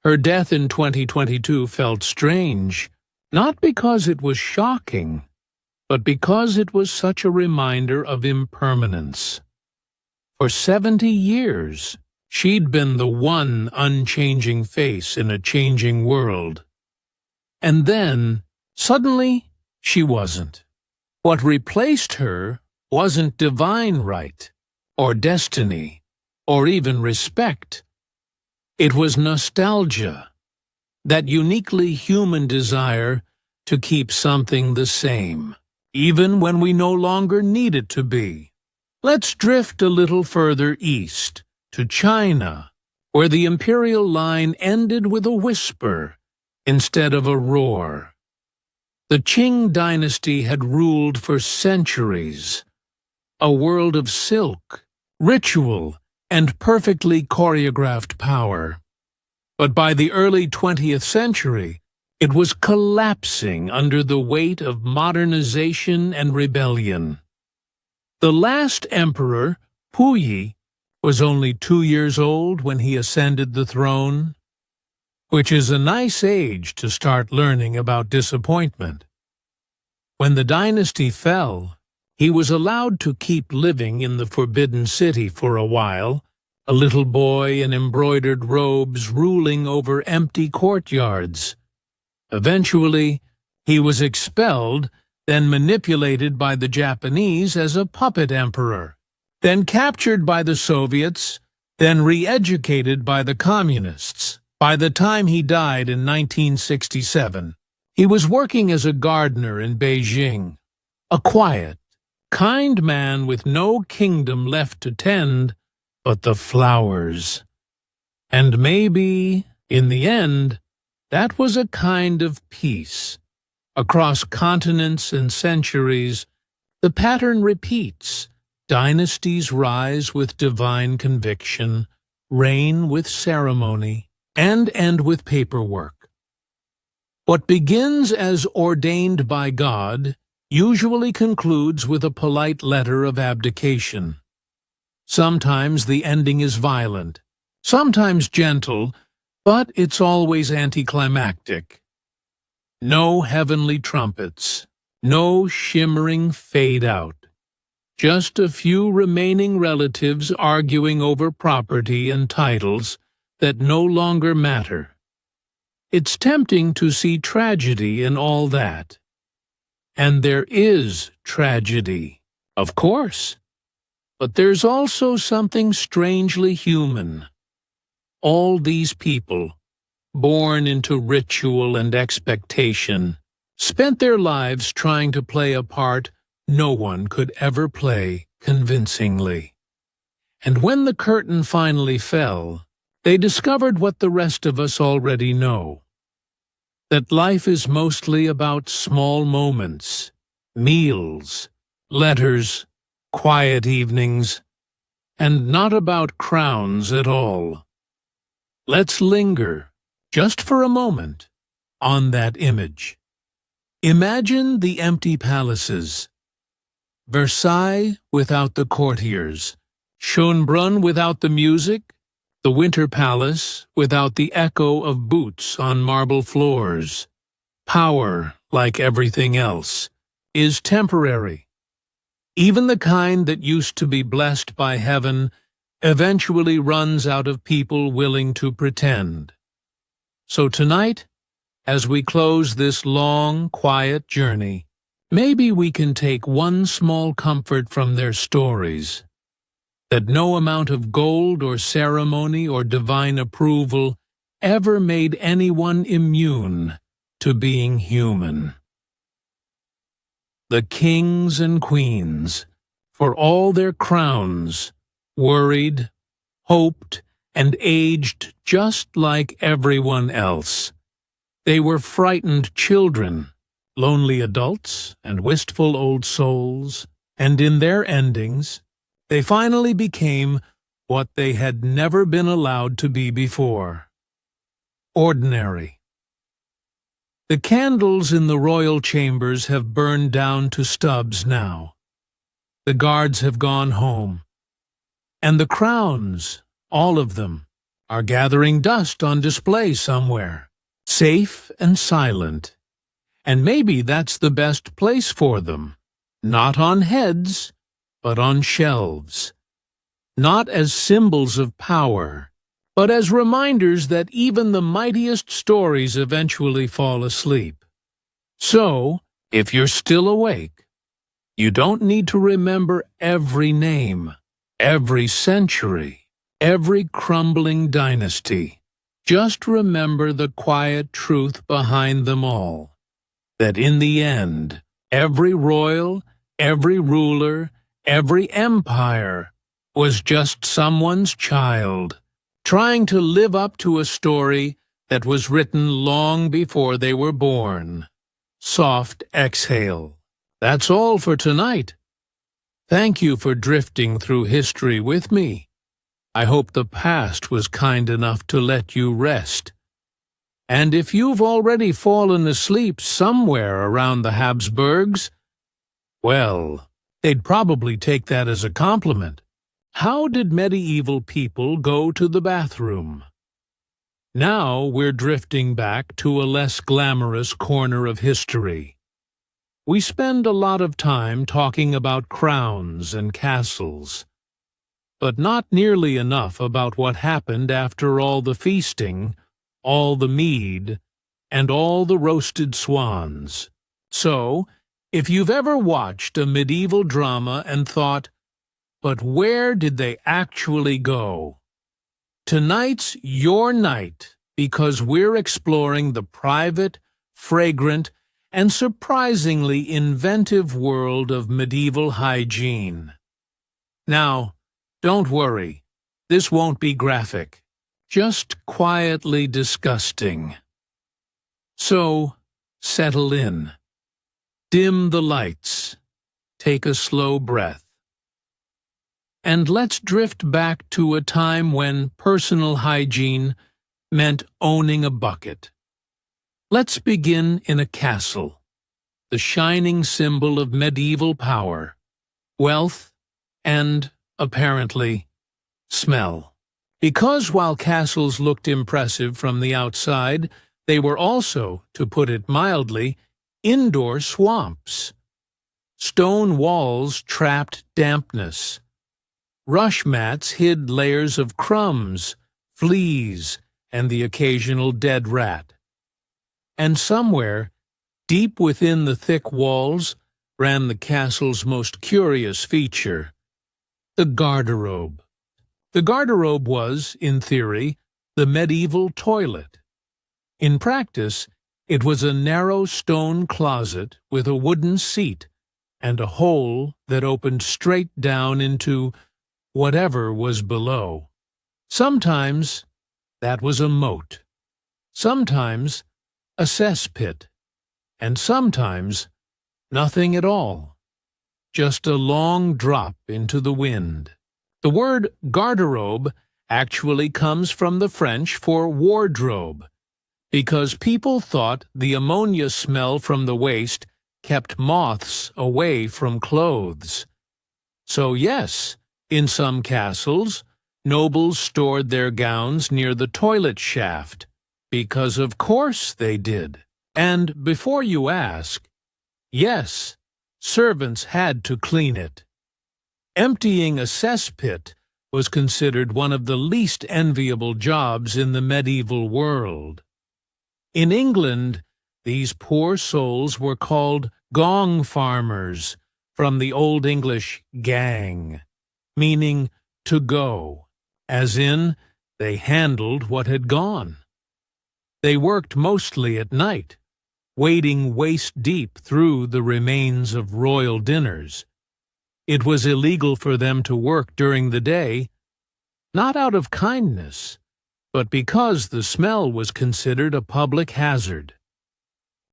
Her death in 2022 felt strange, not because it was shocking, but because it was such a reminder of impermanence. For 70 years, she'd been the one unchanging face in a changing world. And then, suddenly, she wasn't. What replaced her wasn't divine right, or destiny, or even respect. It was nostalgia, that uniquely human desire to keep something the same, even when we no longer need it to be. Let's drift a little further east, to China, where the imperial line ended with a whisper instead of a roar. The Qing dynasty had ruled for centuries, a world of silk, ritual, and perfectly choreographed power. But by the early 20th century, it was collapsing under the weight of modernization and rebellion. The last emperor, Puyi, was only 2 years old when he ascended the throne, which is a nice age to start learning about disappointment. When the dynasty fell, he was allowed to keep living in the Forbidden City for a while, a little boy in embroidered robes ruling over empty courtyards. Eventually, he was expelled, then manipulated by the Japanese as a puppet emperor, then captured by the Soviets, then re-educated by the Communists. By the time he died in 1967, he was working as a gardener in Beijing, a quiet, kind man with no kingdom left to tend but the flowers. And maybe, in the end, that was a kind of peace. Across continents and centuries, the pattern repeats. Dynasties rise with divine conviction, reign with ceremony, and end with paperwork. What begins as ordained by God usually concludes with a polite letter of abdication. Sometimes the ending is violent, sometimes gentle, but it's always anticlimactic. No heavenly trumpets, no shimmering fade-out. Just a few remaining relatives arguing over property and titles that no longer matter. It's tempting to see tragedy in all that. And there is tragedy, of course. But there's also something strangely human. All these people, born into ritual and expectation, spent their lives trying to play a part no one could ever play convincingly. And when the curtain finally fell, they discovered what the rest of us already know. That life is mostly about small moments, meals, letters, quiet evenings, and not about crowns at all. Let's linger, just for a moment, on that image. Imagine the empty palaces. Versailles without the courtiers, Schönbrunn without the music, the Winter Palace without the echo of boots on marble floors. Power, like everything else, is temporary. Even the kind that used to be blessed by heaven eventually runs out of people willing to pretend. So tonight, as we close this long, quiet journey, maybe we can take one small comfort from their stories, that no amount of gold or ceremony or divine approval ever made anyone immune to being human. The kings and queens, for all their crowns, worried, hoped, and aged just like everyone else. They were frightened children, lonely adults, and wistful old souls, and in their endings, they finally became what they had never been allowed to be before. Ordinary. The candles in the royal chambers have burned down to stubs now. The guards have gone home. And the crowns, all of them, are gathering dust on display somewhere, safe and silent. And maybe that's the best place for them. Not on heads, but on shelves. Not as symbols of power, but as reminders that even the mightiest stories eventually fall asleep. So, if you're still awake, you don't need to remember every name, every century, every crumbling dynasty. Just remember the quiet truth behind them all, that in the end, every royal, every ruler, every empire was just someone's child, trying to live up to a story that was written long before they were born. Soft exhale. That's all for tonight. Thank you for drifting through history with me. I hope the past was kind enough to let you rest. And if you've already fallen asleep somewhere around the Habsburgs, well, they'd probably take that as a compliment. How did medieval people go to the bathroom? Now we're drifting back to a less glamorous corner of history. We spend a lot of time talking about crowns and castles, but not nearly enough about what happened after all the feasting, all the mead, and all the roasted swans. So, if you've ever watched a medieval drama and thought, but where did they actually go? Tonight's your night because we're exploring the private, fragrant, and surprisingly inventive world of medieval hygiene. Now, don't worry, this won't be graphic, just quietly disgusting. So, settle in. Dim the lights. Take a slow breath. And let's drift back to a time when personal hygiene meant owning a bucket. Let's begin in a castle, the shining symbol of medieval power, wealth, and, apparently, smell. Because while castles looked impressive from the outside, they were also, to put it mildly, indoor swamps. Stone walls trapped dampness. Rush mats hid layers of crumbs, fleas, and the occasional dead rat. And somewhere, deep within the thick walls, ran the castle's most curious feature, the garderobe. The garderobe was, in theory, the medieval toilet. In practice, it was a narrow stone closet with a wooden seat and a hole that opened straight down into whatever was below. Sometimes that was a moat, sometimes a cesspit, and sometimes nothing at all, just a long drop into the wind. The word garderobe actually comes from the French for wardrobe, because people thought the ammonia smell from the waste kept moths away from clothes. So yes, in some castles, nobles stored their gowns near the toilet shaft, because of course they did. And before you ask, yes, servants had to clean it. Emptying a cesspit was considered one of the least enviable jobs in the medieval world. In England, these poor souls were called gong farmers, from the Old English gang, meaning to go, as in they handled what had gone. They worked mostly at night, wading waist-deep through the remains of royal dinners. It was illegal for them to work during the day, not out of kindness, but because the smell was considered a public hazard.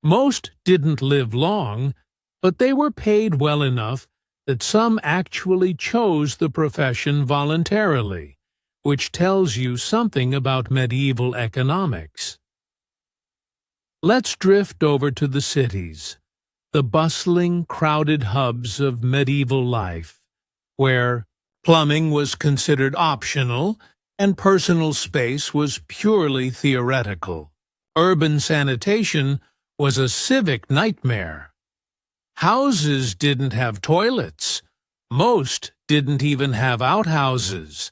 Most didn't live long, but they were paid well enough that some actually chose the profession voluntarily, which tells you something about medieval economics. Let's drift over to the cities, the bustling, crowded hubs of medieval life, where plumbing was considered optional and personal space was purely theoretical. Urban sanitation was a civic nightmare. Houses didn't have toilets. Most didn't even have outhouses.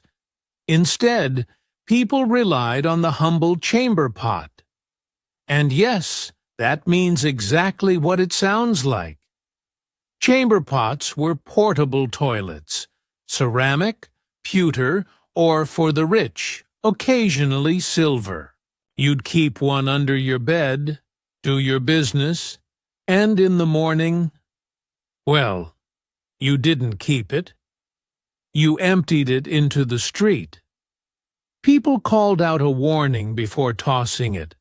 Instead, people relied on the humble chamber pot. And yes, that means exactly what it sounds like. Chamber pots were portable toilets, ceramic, pewter, or for the rich, occasionally silver. You'd keep one under your bed, do your business, and in the morning, well, you didn't keep it. You emptied it into the street. People called out a warning before tossing it,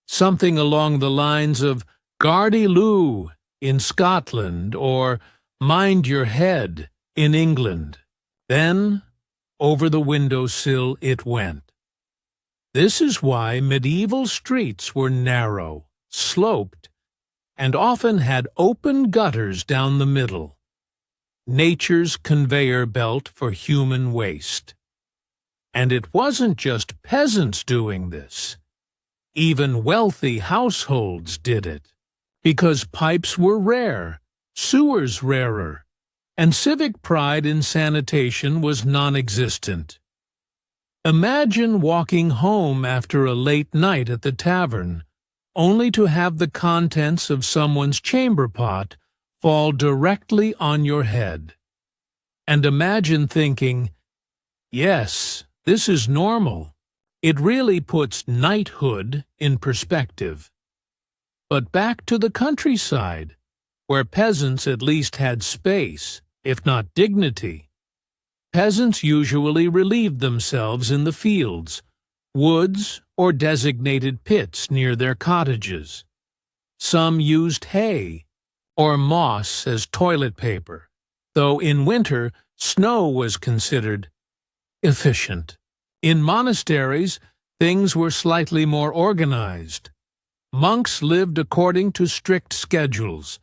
something along the lines of "Gardy Loo" in Scotland or "Mind your head" in England. Then, over the windowsill it went. This is why medieval streets were narrow, sloped, and often had open gutters down the middle. Nature's conveyor belt for human waste. And it wasn't just peasants doing this. Even wealthy households did it, because pipes were rare, sewers rarer, and civic pride in sanitation was non-existent. Imagine walking home after a late night at the tavern, only to have the contents of someone's chamber pot fall directly on your head. And imagine thinking, yes, this is normal. It really puts knighthood in perspective. But back to the countryside, where peasants at least had space, if not dignity. Peasants usually relieved themselves in the fields, woods, or designated pits near their cottages. Some used hay or moss as toilet paper, though in winter snow was considered efficient. In monasteries, things were slightly more organized. Monks lived according to strict schedules,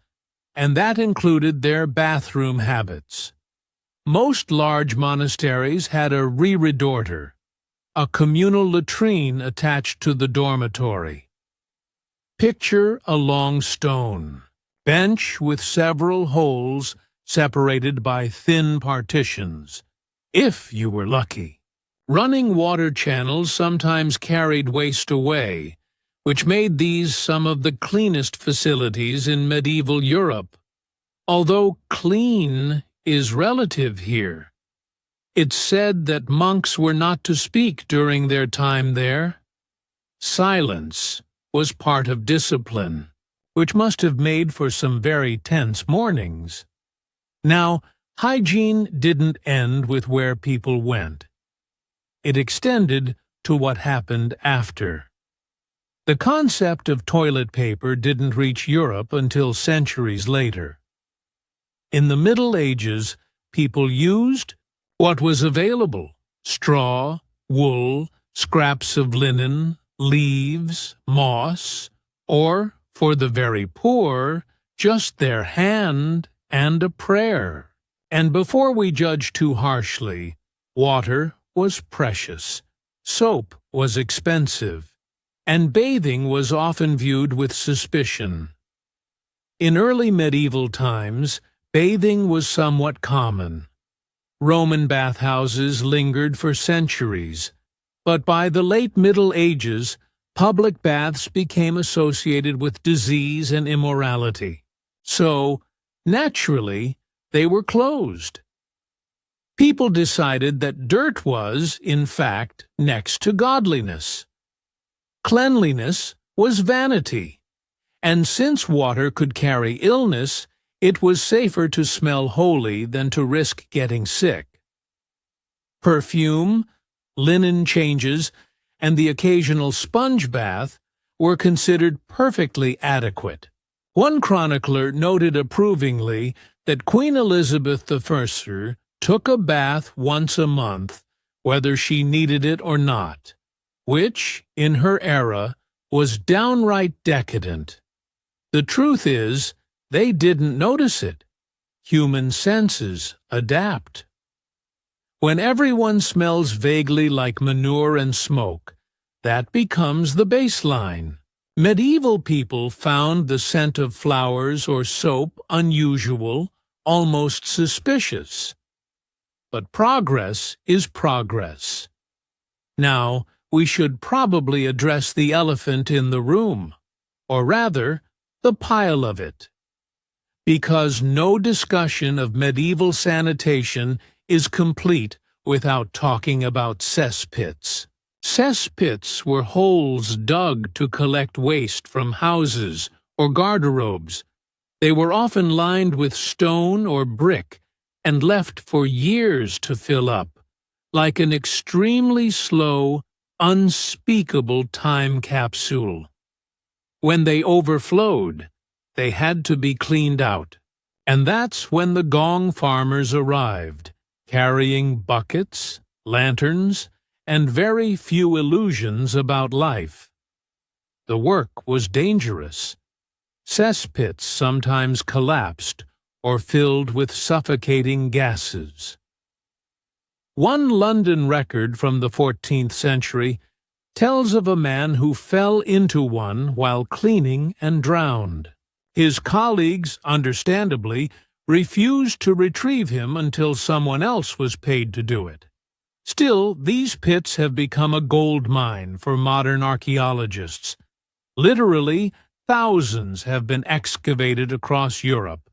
and that included their bathroom habits. Most large monasteries had a reredorer, a communal latrine attached to the dormitory. Picture a long stone bench with several holes separated by thin partitions, if you were lucky. Running water channels sometimes carried waste away, which made these some of the cleanest facilities in medieval Europe. Although clean is relative here. It's said that monks were not to speak during their time there. Silence was part of discipline, which must have made for some very tense mornings. Now, hygiene didn't end with where people went. It extended to what happened after. The concept of toilet paper didn't reach Europe until centuries later. In the Middle Ages, people used what was available: straw, wool, scraps of linen, leaves, moss, or, for the very poor, just their hand and a prayer. And before we judge too harshly, water was precious, soap was expensive, and bathing was often viewed with suspicion. In early medieval times, bathing was somewhat common. Roman bathhouses lingered for centuries, but by the late Middle Ages, public baths became associated with disease and immorality. So, naturally, they were closed. People decided that dirt was, in fact, next to godliness. Cleanliness was vanity, and since water could carry illness, it was safer to smell holy than to risk getting sick. Perfume, linen changes, and the occasional sponge bath were considered perfectly adequate. One chronicler noted approvingly that Queen Elizabeth I took a bath once a month, whether she needed it or not, which, in her era, was downright decadent. The truth is, they didn't notice it. Human senses adapt. When everyone smells vaguely like manure and smoke, that becomes the baseline. Medieval people found the scent of flowers or soap unusual, almost suspicious. But progress is progress. Now, we should probably address the elephant in the room, or rather, the pile of it. Because no discussion of medieval sanitation is complete without talking about cesspits. Cesspits were holes dug to collect waste from houses or garderobes. They were often lined with stone or brick and left for years to fill up, like an extremely slow, unspeakable time capsule. When they overflowed, they had to be cleaned out, and that's when the gong farmers arrived, carrying buckets, lanterns, and very few illusions about life. The work was dangerous. Cesspits sometimes collapsed or filled with suffocating gases. One London record from the 14th century tells of a man who fell into one while cleaning and drowned. His colleagues, understandably, refused to retrieve him until someone else was paid to do it. Still, these pits have become a gold mine for modern archaeologists. Literally, thousands have been excavated across Europe,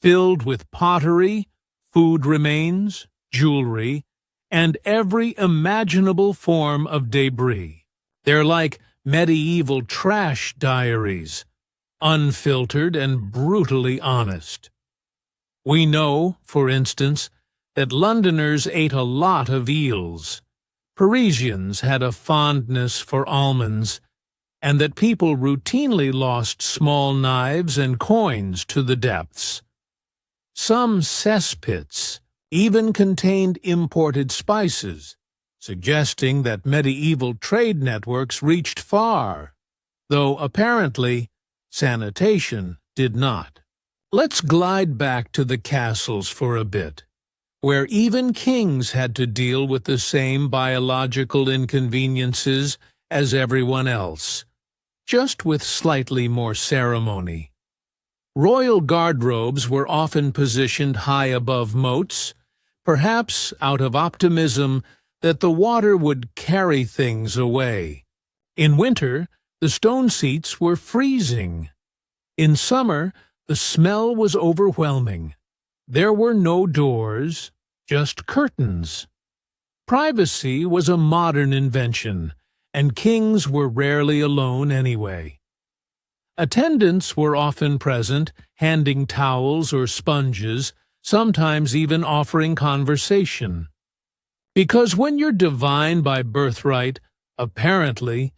filled with pottery, food remains, jewelry, and every imaginable form of debris. They're like medieval trash diaries, unfiltered and brutally honest. We know, for instance, that Londoners ate a lot of eels, Parisians had a fondness for almonds, and that people routinely lost small knives and coins to the depths. Some cesspits even contained imported spices, suggesting that medieval trade networks reached far, though apparently sanitation did not. Let's glide back to the castles for a bit, where even kings had to deal with the same biological inconveniences as everyone else, just with slightly more ceremony. Royal guardrobes were often positioned high above moats, perhaps out of optimism that the water would carry things away. In winter, the stone seats were freezing. In summer, the smell was overwhelming. There were no doors, just curtains. Privacy was a modern invention, and kings were rarely alone anyway. Attendants were often present, handing towels or sponges, sometimes even offering conversation. Because when you're divine by birthright, apparently,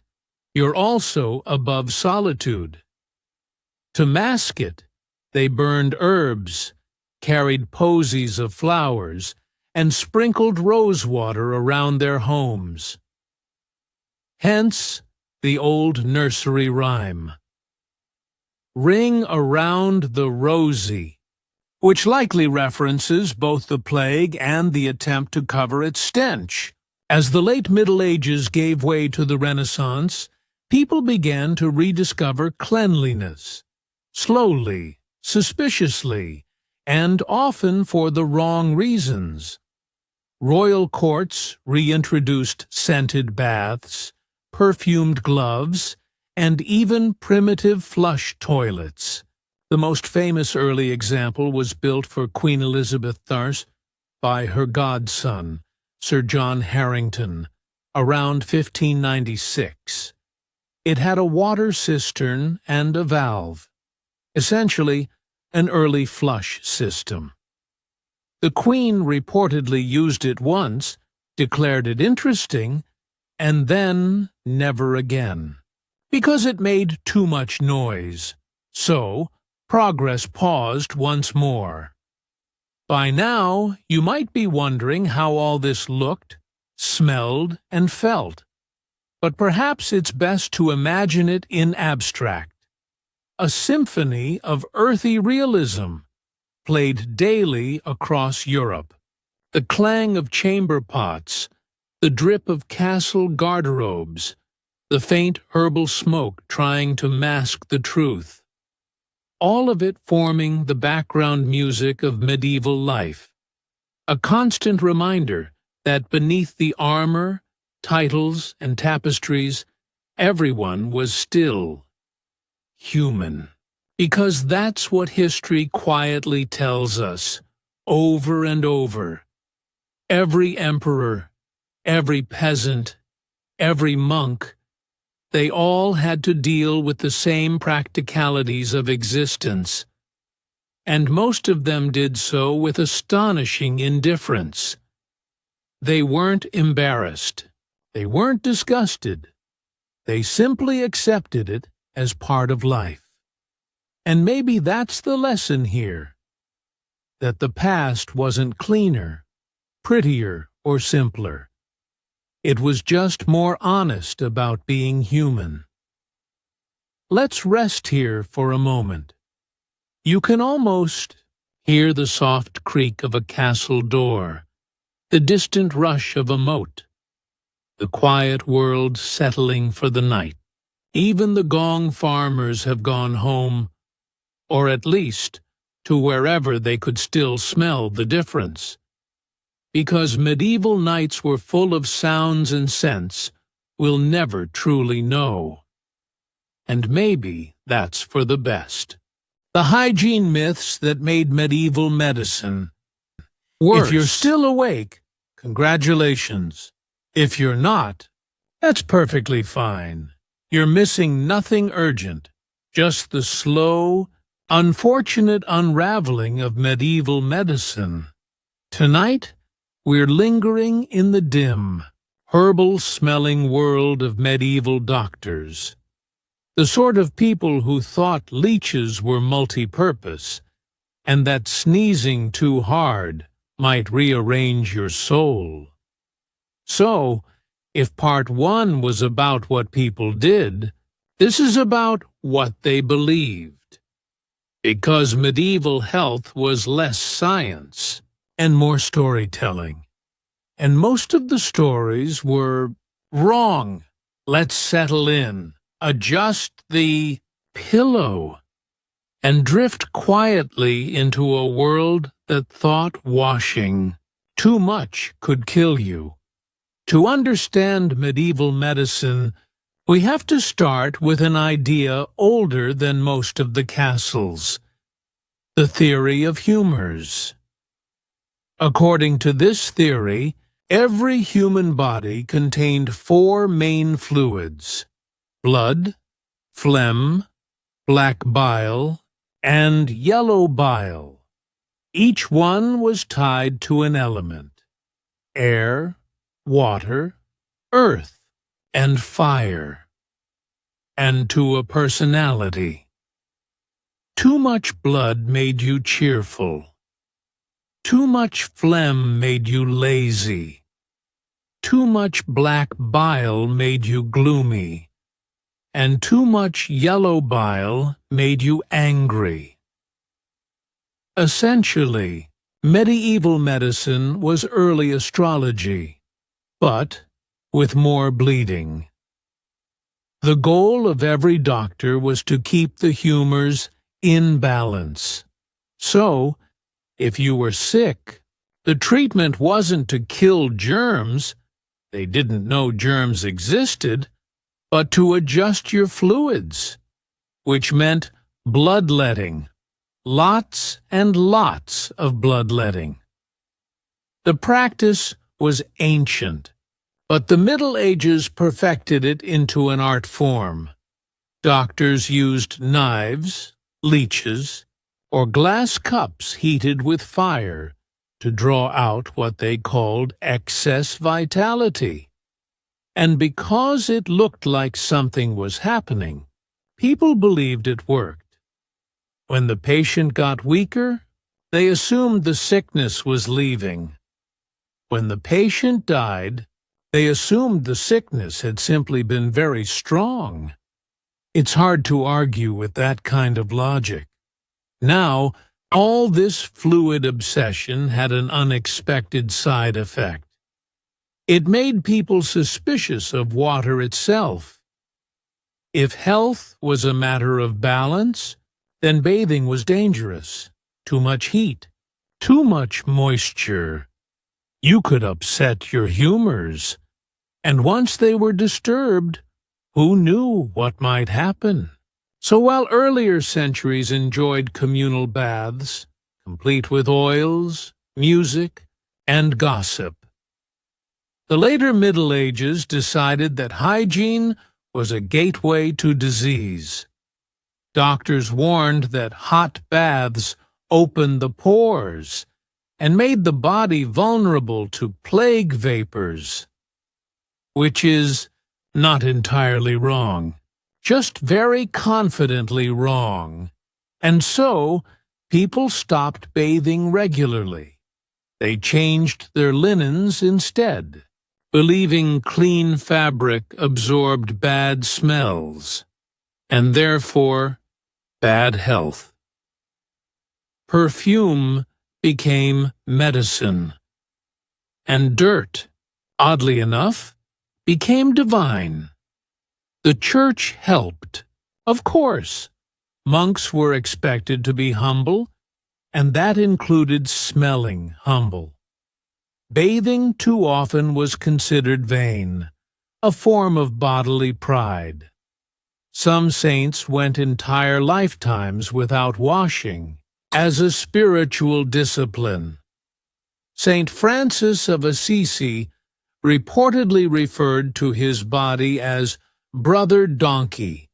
you're also above solitude. To mask it, they burned herbs, carried posies of flowers, and sprinkled rosewater around their homes. Hence the old nursery rhyme, "Ring around the rosy," which likely references both the plague and the attempt to cover its stench. As the late Middle Ages gave way to the Renaissance, people began to rediscover cleanliness, slowly, suspiciously, and often for the wrong reasons. Royal courts reintroduced scented baths, perfumed gloves, and even primitive flush toilets. The most famous early example was built for Queen Elizabeth Thars by her godson, Sir John Harrington, around 1596. It had a water cistern and a valve, essentially an early flush system. The Queen reportedly used it once, declared it interesting, and then never again, because it made too much noise. So, progress paused once more. By now, you might be wondering how all this looked, smelled, and felt. But perhaps it's best to imagine it in abstract. A symphony of earthy realism, played daily across Europe. The clang of chamber pots, the drip of castle garderobes, the faint herbal smoke trying to mask the truth, all of it forming the background music of medieval life, a constant reminder that beneath the armor, titles, and tapestries, everyone was still human. Because that's what history quietly tells us, over and over. Every emperor, every peasant, every monk, they all had to deal with the same practicalities of existence. And most of them did so with astonishing indifference. They weren't embarrassed. They weren't disgusted. They simply accepted it as part of life. And maybe that's the lesson here, that the past wasn't cleaner, prettier, or simpler. It was just more honest about being human. Let's rest here for a moment. You can almost hear the soft creak of a castle door, the distant rush of a moat, the quiet world settling for the night. Even the gong farmers have gone home, or at least to wherever they could still smell the difference. Because medieval nights were full of sounds and scents we'll never truly know. And maybe that's for the best. The hygiene myths that made medieval medicine worse. If you're still awake, congratulations. If you're not, that's perfectly fine. You're missing nothing urgent, just the slow, unfortunate unraveling of medieval medicine. Tonight, we're lingering in the dim, herbal-smelling world of medieval doctors. The sort of people who thought leeches were multi-purpose, and that sneezing too hard might rearrange your soul. So, if part 1 was about what people did, this is about what they believed. Because medieval health was less science and more storytelling. And most of the stories were wrong. Let's settle in, adjust the pillow, and drift quietly into a world that thought washing too much could kill you. To understand medieval medicine, we have to start with an idea older than most of the castles, the theory of humors. According to this theory, every human body contained 4 main fluids: blood, phlegm, black bile, and yellow bile. Each one was tied to an element: air, water, earth, and fire, and to a personality. Too much blood made you cheerful. Too much phlegm made you lazy. Too much black bile made you gloomy. And too much yellow bile made you angry. Essentially, medieval medicine was early astrology, but with more bleeding. The goal of every doctor was to keep the humors in balance. So, if you were sick, the treatment wasn't to kill germs, they didn't know germs existed, but to adjust your fluids, which meant bloodletting, lots and lots of bloodletting. The practice was ancient, but the Middle Ages perfected it into an art form. Doctors used knives, leeches, or glass cups heated with fire to draw out what they called excess vitality. And because it looked like something was happening, people believed it worked. When the patient got weaker, they assumed the sickness was leaving. When the patient died, they assumed the sickness had simply been very strong. It's hard to argue with that kind of logic. Now, all this fluid obsession had an unexpected side effect. It made people suspicious of water itself. If health was a matter of balance, then bathing was dangerous. Too much heat, too much moisture. You could upset your humors, and once they were disturbed, who knew what might happen? So while earlier centuries enjoyed communal baths, complete with oils, music, and gossip, the later Middle Ages decided that hygiene was a gateway to disease. Doctors warned that hot baths opened the pores and made the body vulnerable to plague vapors, which is not entirely wrong, just very confidently wrong. And so, people stopped bathing regularly. They changed their linens instead, believing clean fabric absorbed bad smells, and therefore bad health. Perfume became medicine, and dirt, oddly enough, became divine. The church helped, of course. Monks were expected to be humble, and that included smelling humble. Bathing too often was considered vain, a form of bodily pride. Some saints went entire lifetimes without washing, as a spiritual discipline. Saint Francis of Assisi reportedly referred to his body as brother donkey,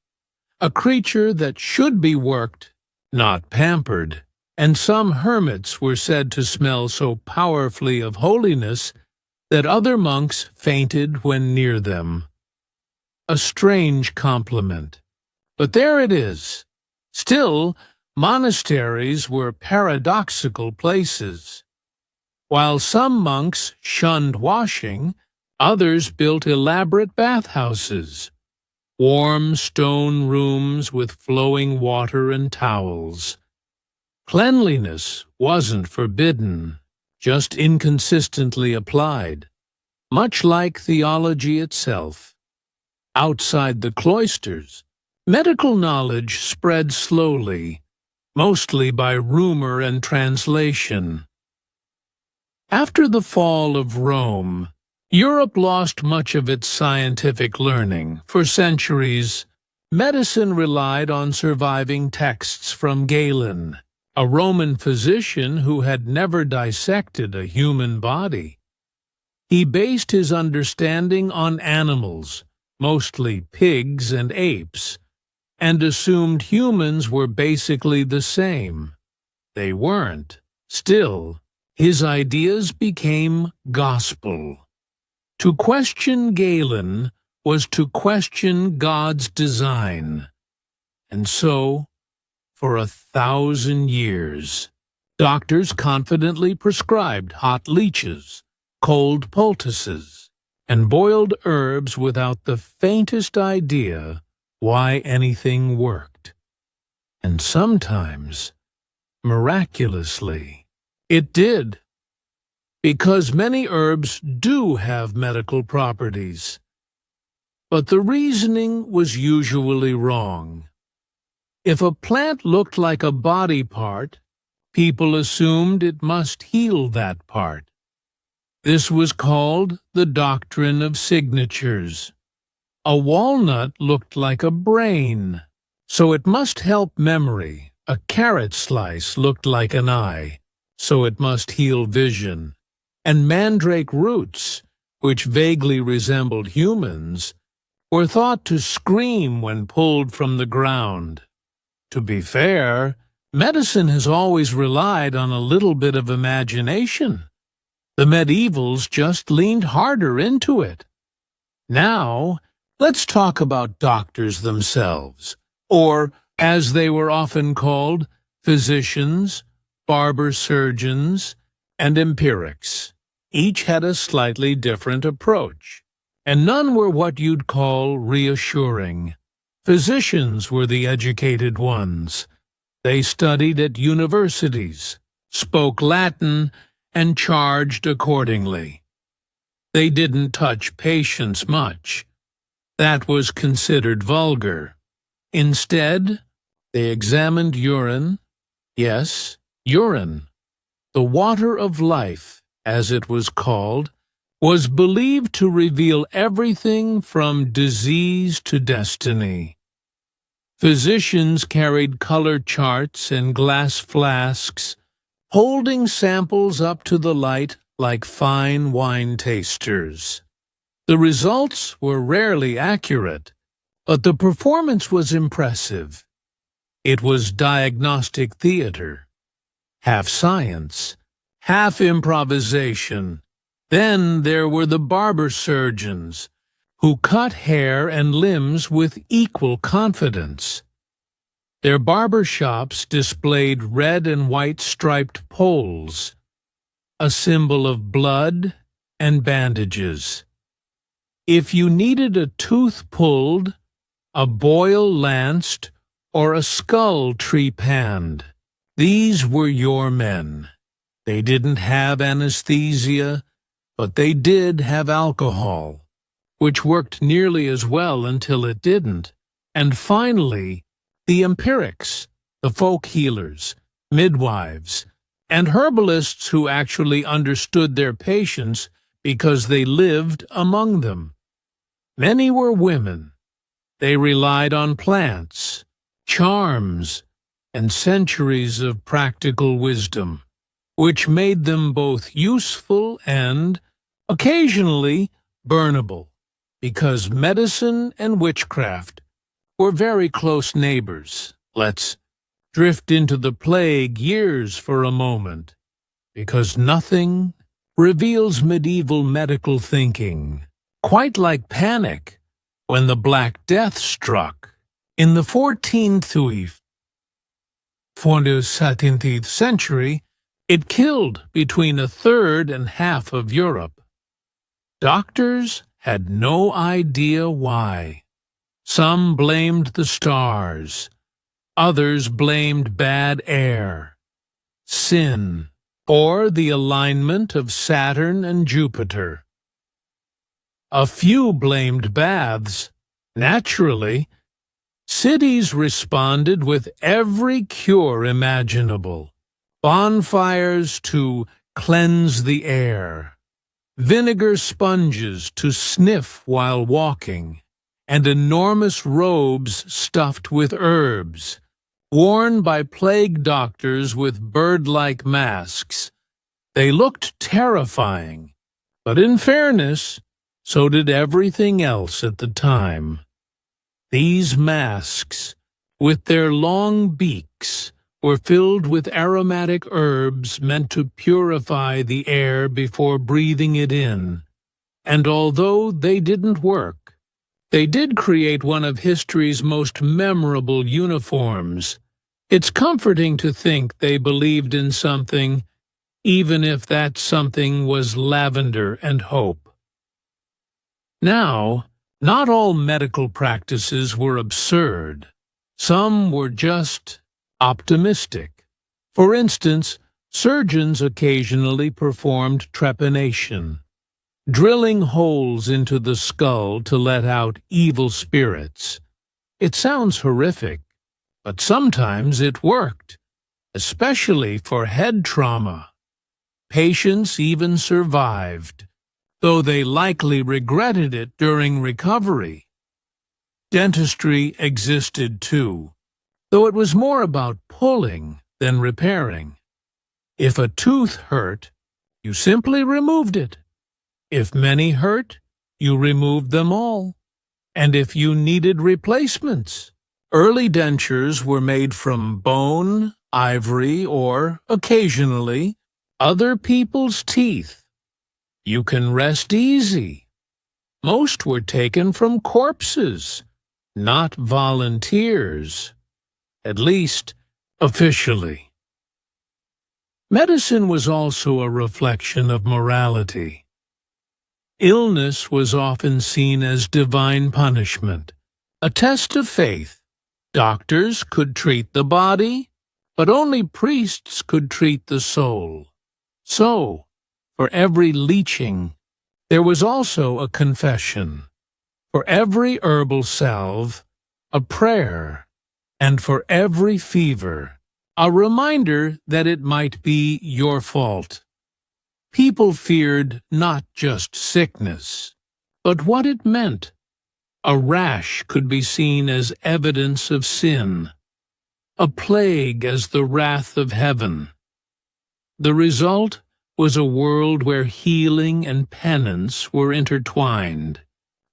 a creature that should be worked, not pampered, and some hermits were said to smell so powerfully of holiness that other monks fainted when near them. A strange compliment. But there it is. Still, monasteries were paradoxical places. While some monks shunned washing, others built elaborate bathhouses, warm stone rooms with flowing water and towels. Cleanliness wasn't forbidden, just inconsistently applied, much like theology itself. Outside the cloisters, medical knowledge spread slowly, mostly by rumor and translation. After the fall of Rome, Europe lost much of its scientific learning. For centuries, medicine relied on surviving texts from Galen, a Roman physician who had never dissected a human body. He based his understanding on animals, mostly pigs and apes, and assumed humans were basically the same. They weren't. Still, his ideas became gospel. To question Galen was to question God's design. And so, for 1,000 years, doctors confidently prescribed hot leeches, cold poultices, and boiled herbs without the faintest idea why anything worked. And sometimes, miraculously, it did. Because many herbs do have medical properties. But the reasoning was usually wrong. If a plant looked like a body part, people assumed it must heal that part. This was called the doctrine of signatures. A walnut looked like a brain, so it must help memory. A carrot slice looked like an eye, so it must heal vision. And mandrake roots, which vaguely resembled humans, were thought to scream when pulled from the ground. To be fair, medicine has always relied on a little bit of imagination. The medievals just leaned harder into it. Now, let's talk about doctors themselves, or, as they were often called, physicians, barber-surgeons, and empirics. Each had a slightly different approach, and none were what you'd call reassuring. Physicians were the educated ones. They studied at universities, spoke Latin, and charged accordingly. They didn't touch patients much. That was considered vulgar. Instead, they examined urine, yes, urine. The water of life, as it was called, was believed to reveal everything from disease to destiny. Physicians carried color charts and glass flasks, holding samples up to the light like fine wine tasters. The results were rarely accurate, but the performance was impressive. It was diagnostic theater, half science, half improvisation. Then there were the barber surgeons, who cut hair and limbs with equal confidence. Their barber shops displayed red and white striped poles, a symbol of blood and bandages. If you needed a tooth pulled, a boil lanced, or a skull trepanned, these were your men. They didn't have anesthesia, but they did have alcohol, which worked nearly as well until it didn't. And finally, the empirics, the folk healers, midwives, and herbalists who actually understood their patients because they lived among them. Many were women. They relied on plants, charms, and centuries of practical wisdom, which made them both useful and, occasionally, burnable, because medicine and witchcraft were very close neighbors. Let's drift into the plague years for a moment, because nothing reveals medieval medical thinking quite like panic when the Black Death struck. In the 14th for the 17th century, it killed between a third and half of Europe. Doctors had no idea why. Some blamed the stars, others blamed bad air, sin, or the alignment of Saturn and Jupiter. A few blamed baths. Naturally, cities responded with every cure imaginable. Bonfires to cleanse the air, vinegar sponges to sniff while walking, and enormous robes stuffed with herbs, worn by plague doctors with bird-like masks. They looked terrifying, but in fairness, so did everything else at the time. These masks, with their long beaks, were filled with aromatic herbs meant to purify the air before breathing it in. And although they didn't work, they did create one of history's most memorable uniforms. It's comforting to think they believed in something, even if that something was lavender and hope. Now, not all medical practices were absurd. Some were just optimistic. For instance, surgeons occasionally performed trepanation, drilling holes into the skull to let out evil spirits. It sounds horrific, but sometimes it worked, especially for head trauma. Patients even survived, though they likely regretted it during recovery. Dentistry existed too, though it was more about pulling than repairing. If a tooth hurt, you simply removed it. If many hurt, you removed them all. And if you needed replacements, early dentures were made from bone, ivory, or, occasionally, other people's teeth. You can rest easy. Most were taken from corpses, not volunteers. At least, officially. Medicine was also a reflection of morality. Illness was often seen as divine punishment, a test of faith. Doctors could treat the body, but only priests could treat the soul. So, for every leeching, there was also a confession. For every herbal salve, a prayer, and for every fever, a reminder that it might be your fault. People feared not just sickness, but what it meant. A rash could be seen as evidence of sin, a plague as the wrath of heaven. The result was a world where healing and penance were intertwined,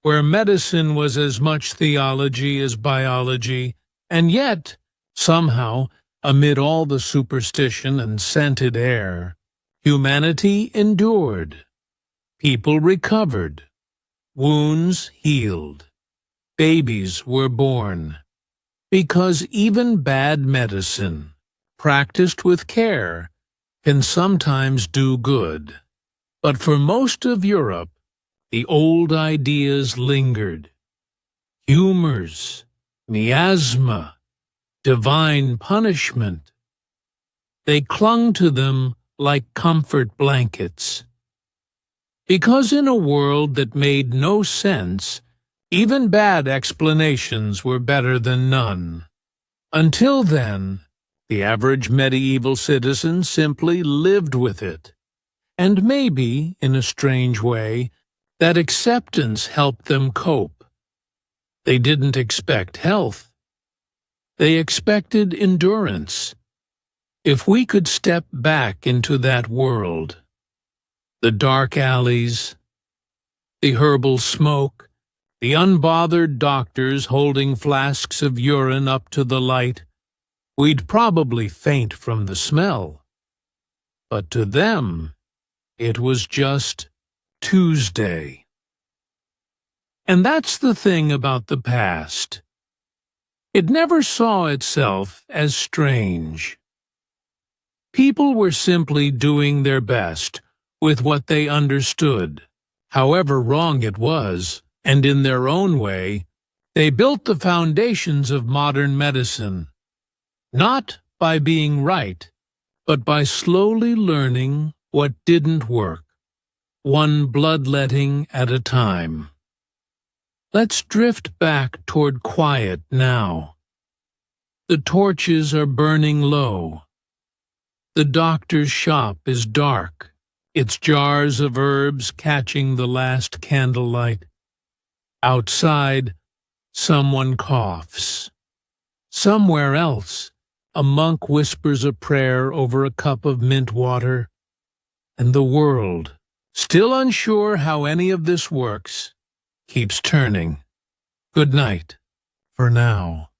where medicine was as much theology as biology, and yet, somehow, amid all the superstition and scented air, humanity endured. People recovered. Wounds healed. Babies were born. Because even bad medicine, practiced with care, can sometimes do good. But for most of Europe, the old ideas lingered. Humors, miasma, divine punishment. They clung to them like comfort blankets. Because in a world that made no sense, even bad explanations were better than none. Until then, the average medieval citizen simply lived with it. And maybe, in a strange way, that acceptance helped them cope. They didn't expect health. They expected endurance. If we could step back into that world, the dark alleys, the herbal smoke, the unbothered doctors holding flasks of urine up to the light, we'd probably faint from the smell. But to them, it was just Tuesday. And that's the thing about the past. It never saw itself as strange. People were simply doing their best with what they understood, however wrong it was, and in their own way, they built the foundations of modern medicine, not by being right, but by slowly learning what didn't work, one bloodletting at a time. Let's drift back toward quiet now. The torches are burning low. The doctor's shop is dark, its jars of herbs catching the last candlelight. Outside, someone coughs. Somewhere else, a monk whispers a prayer over a cup of mint water. And the world, still unsure how any of this works, keeps turning. Good night, for now.